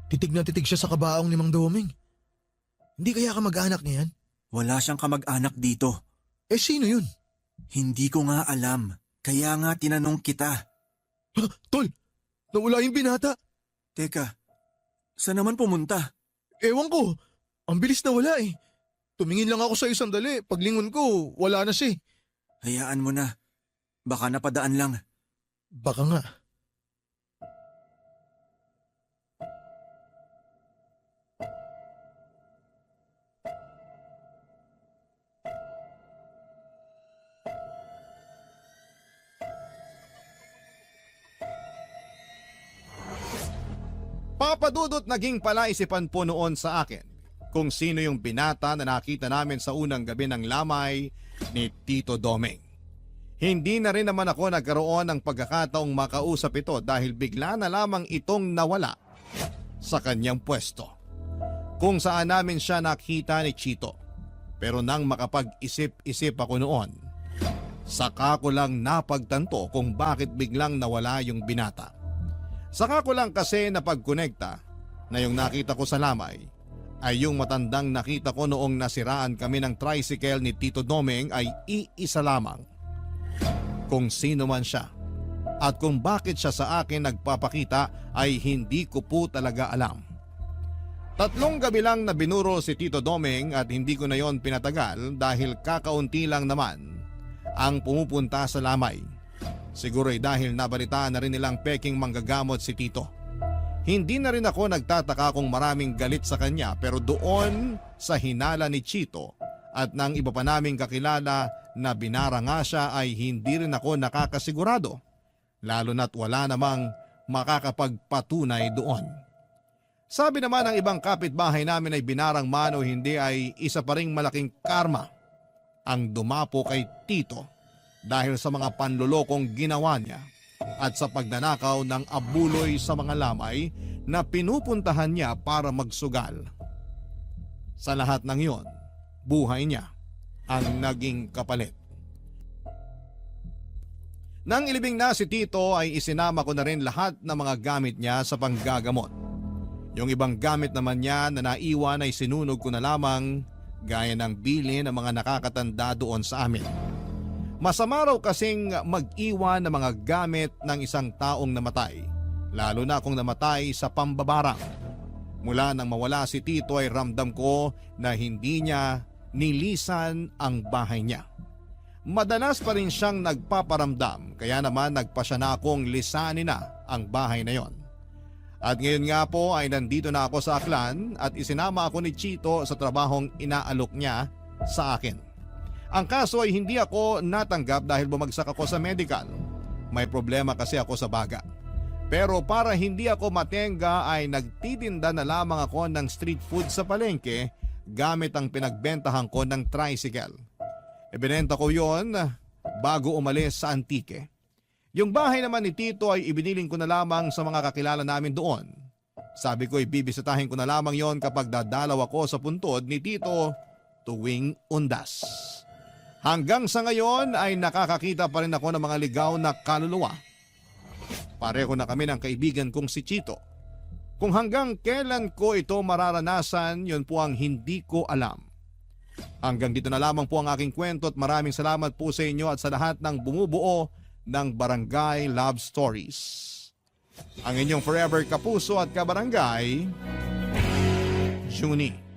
Titig na titig siya sa kabaong ni Mang Doming. Hindi kaya kamag-anak niya yan? Wala siyang kamag-anak dito. Eh sino yun? Hindi ko nga alam. Kaya nga tinanong kita. Ha? Tol! Nawala yung binata. Teka, saan naman pumunta? Ewan ko. Ang bilis na wala eh. Tumingin lang ako sa isang dali. Paglingon ko, wala na siya. Hayaan mo na. Baka napadaan lang. Baka nga. Papadudot naging palaisipan po noon sa akin kung sino yung binata na nakita namin sa unang gabi ng lamay ni Tito Doming. Hindi na rin naman ako nagkaroon ng pagkakataong makausap ito dahil bigla na lamang itong nawala sa kanyang pwesto. Kung saan namin siya nakita ni Chito. Pero nang makapag-isip-isip ako noon, Saka ko lang napagtanto kung bakit biglang nawala yung binata. Saka ko lang kasi napagkonekta na yung nakita ko sa lamay ay yung matandang nakita ko noong nasiraan kami ng tricycle ni Tito Domeng ay iisa lamang. Kung sino man siya at kung bakit siya sa akin nagpapakita ay hindi ko po talaga alam. 3 gabi lang na binuro si Tito Domeng at hindi ko na yon pinatagal dahil kakaunti lang naman ang pumupunta sa lamay. Siguro ay dahil nabalitaan na rin nilang peking manggagamot si Tito. Hindi na rin ako nagtataka kung maraming galit sa kanya pero doon sa hinala ni Chito at ng iba pa naming kakilala na binara nga siya ay hindi rin ako nakakasigurado. Lalo na't wala namang makakapagpatunay doon. Sabi naman ng ibang kapitbahay namin ay binarang man o hindi ay isa pa ring malaking karma ang dumapo kay Tito dahil sa mga panlulokong ginawa niya at sa pagnanakaw ng abuloy sa mga lamay na pinupuntahan niya para magsugal. Sa lahat ng iyon, buhay niya ang naging kapalit. Nang ilibing na si Tito ay isinama ko na rin lahat ng mga gamit niya sa panggagamot. Yung ibang gamit naman niya na naiwan ay sinunog ko na lamang gaya ng bilin ng mga nakakatanda doon sa amin. Masama raw kasing mag-iwan ng mga gamit ng isang taong namatay, lalo na kung namatay sa pambabarang. Mula nang mawala si Tito ay ramdam ko na hindi niya nilisan ang bahay niya. Madalas pa rin siyang nagpaparamdam kaya naman nagpasya na akong lisanin na ang bahay na yon. At ngayon nga po ay nandito na ako sa Aklan at isinama ako ni Chito sa trabahong inaalok niya sa akin. Ang kaso ay hindi ako natanggap dahil bumagsak ako sa medical. May problema kasi ako sa baga. Pero para hindi ako matenga ay nagtitinda na lamang ako ng street food sa palengke gamit ang pinagbentahan ko ng tricycle. Ibinenta ko yon bago umalis sa Antique. Yung bahay naman ni Tito ay ibiniling ko na lamang sa mga kakilala namin doon. Sabi ko ay bibisitahin ko na lamang yon kapag dadalaw ako sa puntod ni Tito tuwing undas. Hanggang sa ngayon ay nakakakita pa rin ako ng mga ligaw na kaluluwa. Pareho na kami ng kaibigan kong si Chito. Kung hanggang kailan ko ito mararanasan, yun po ang hindi ko alam. Hanggang dito na lamang po ang aking kwento at maraming salamat po sa inyo at sa lahat ng bumubuo ng Barangay Love Stories. Ang inyong forever kapuso at kabarangay, Junie.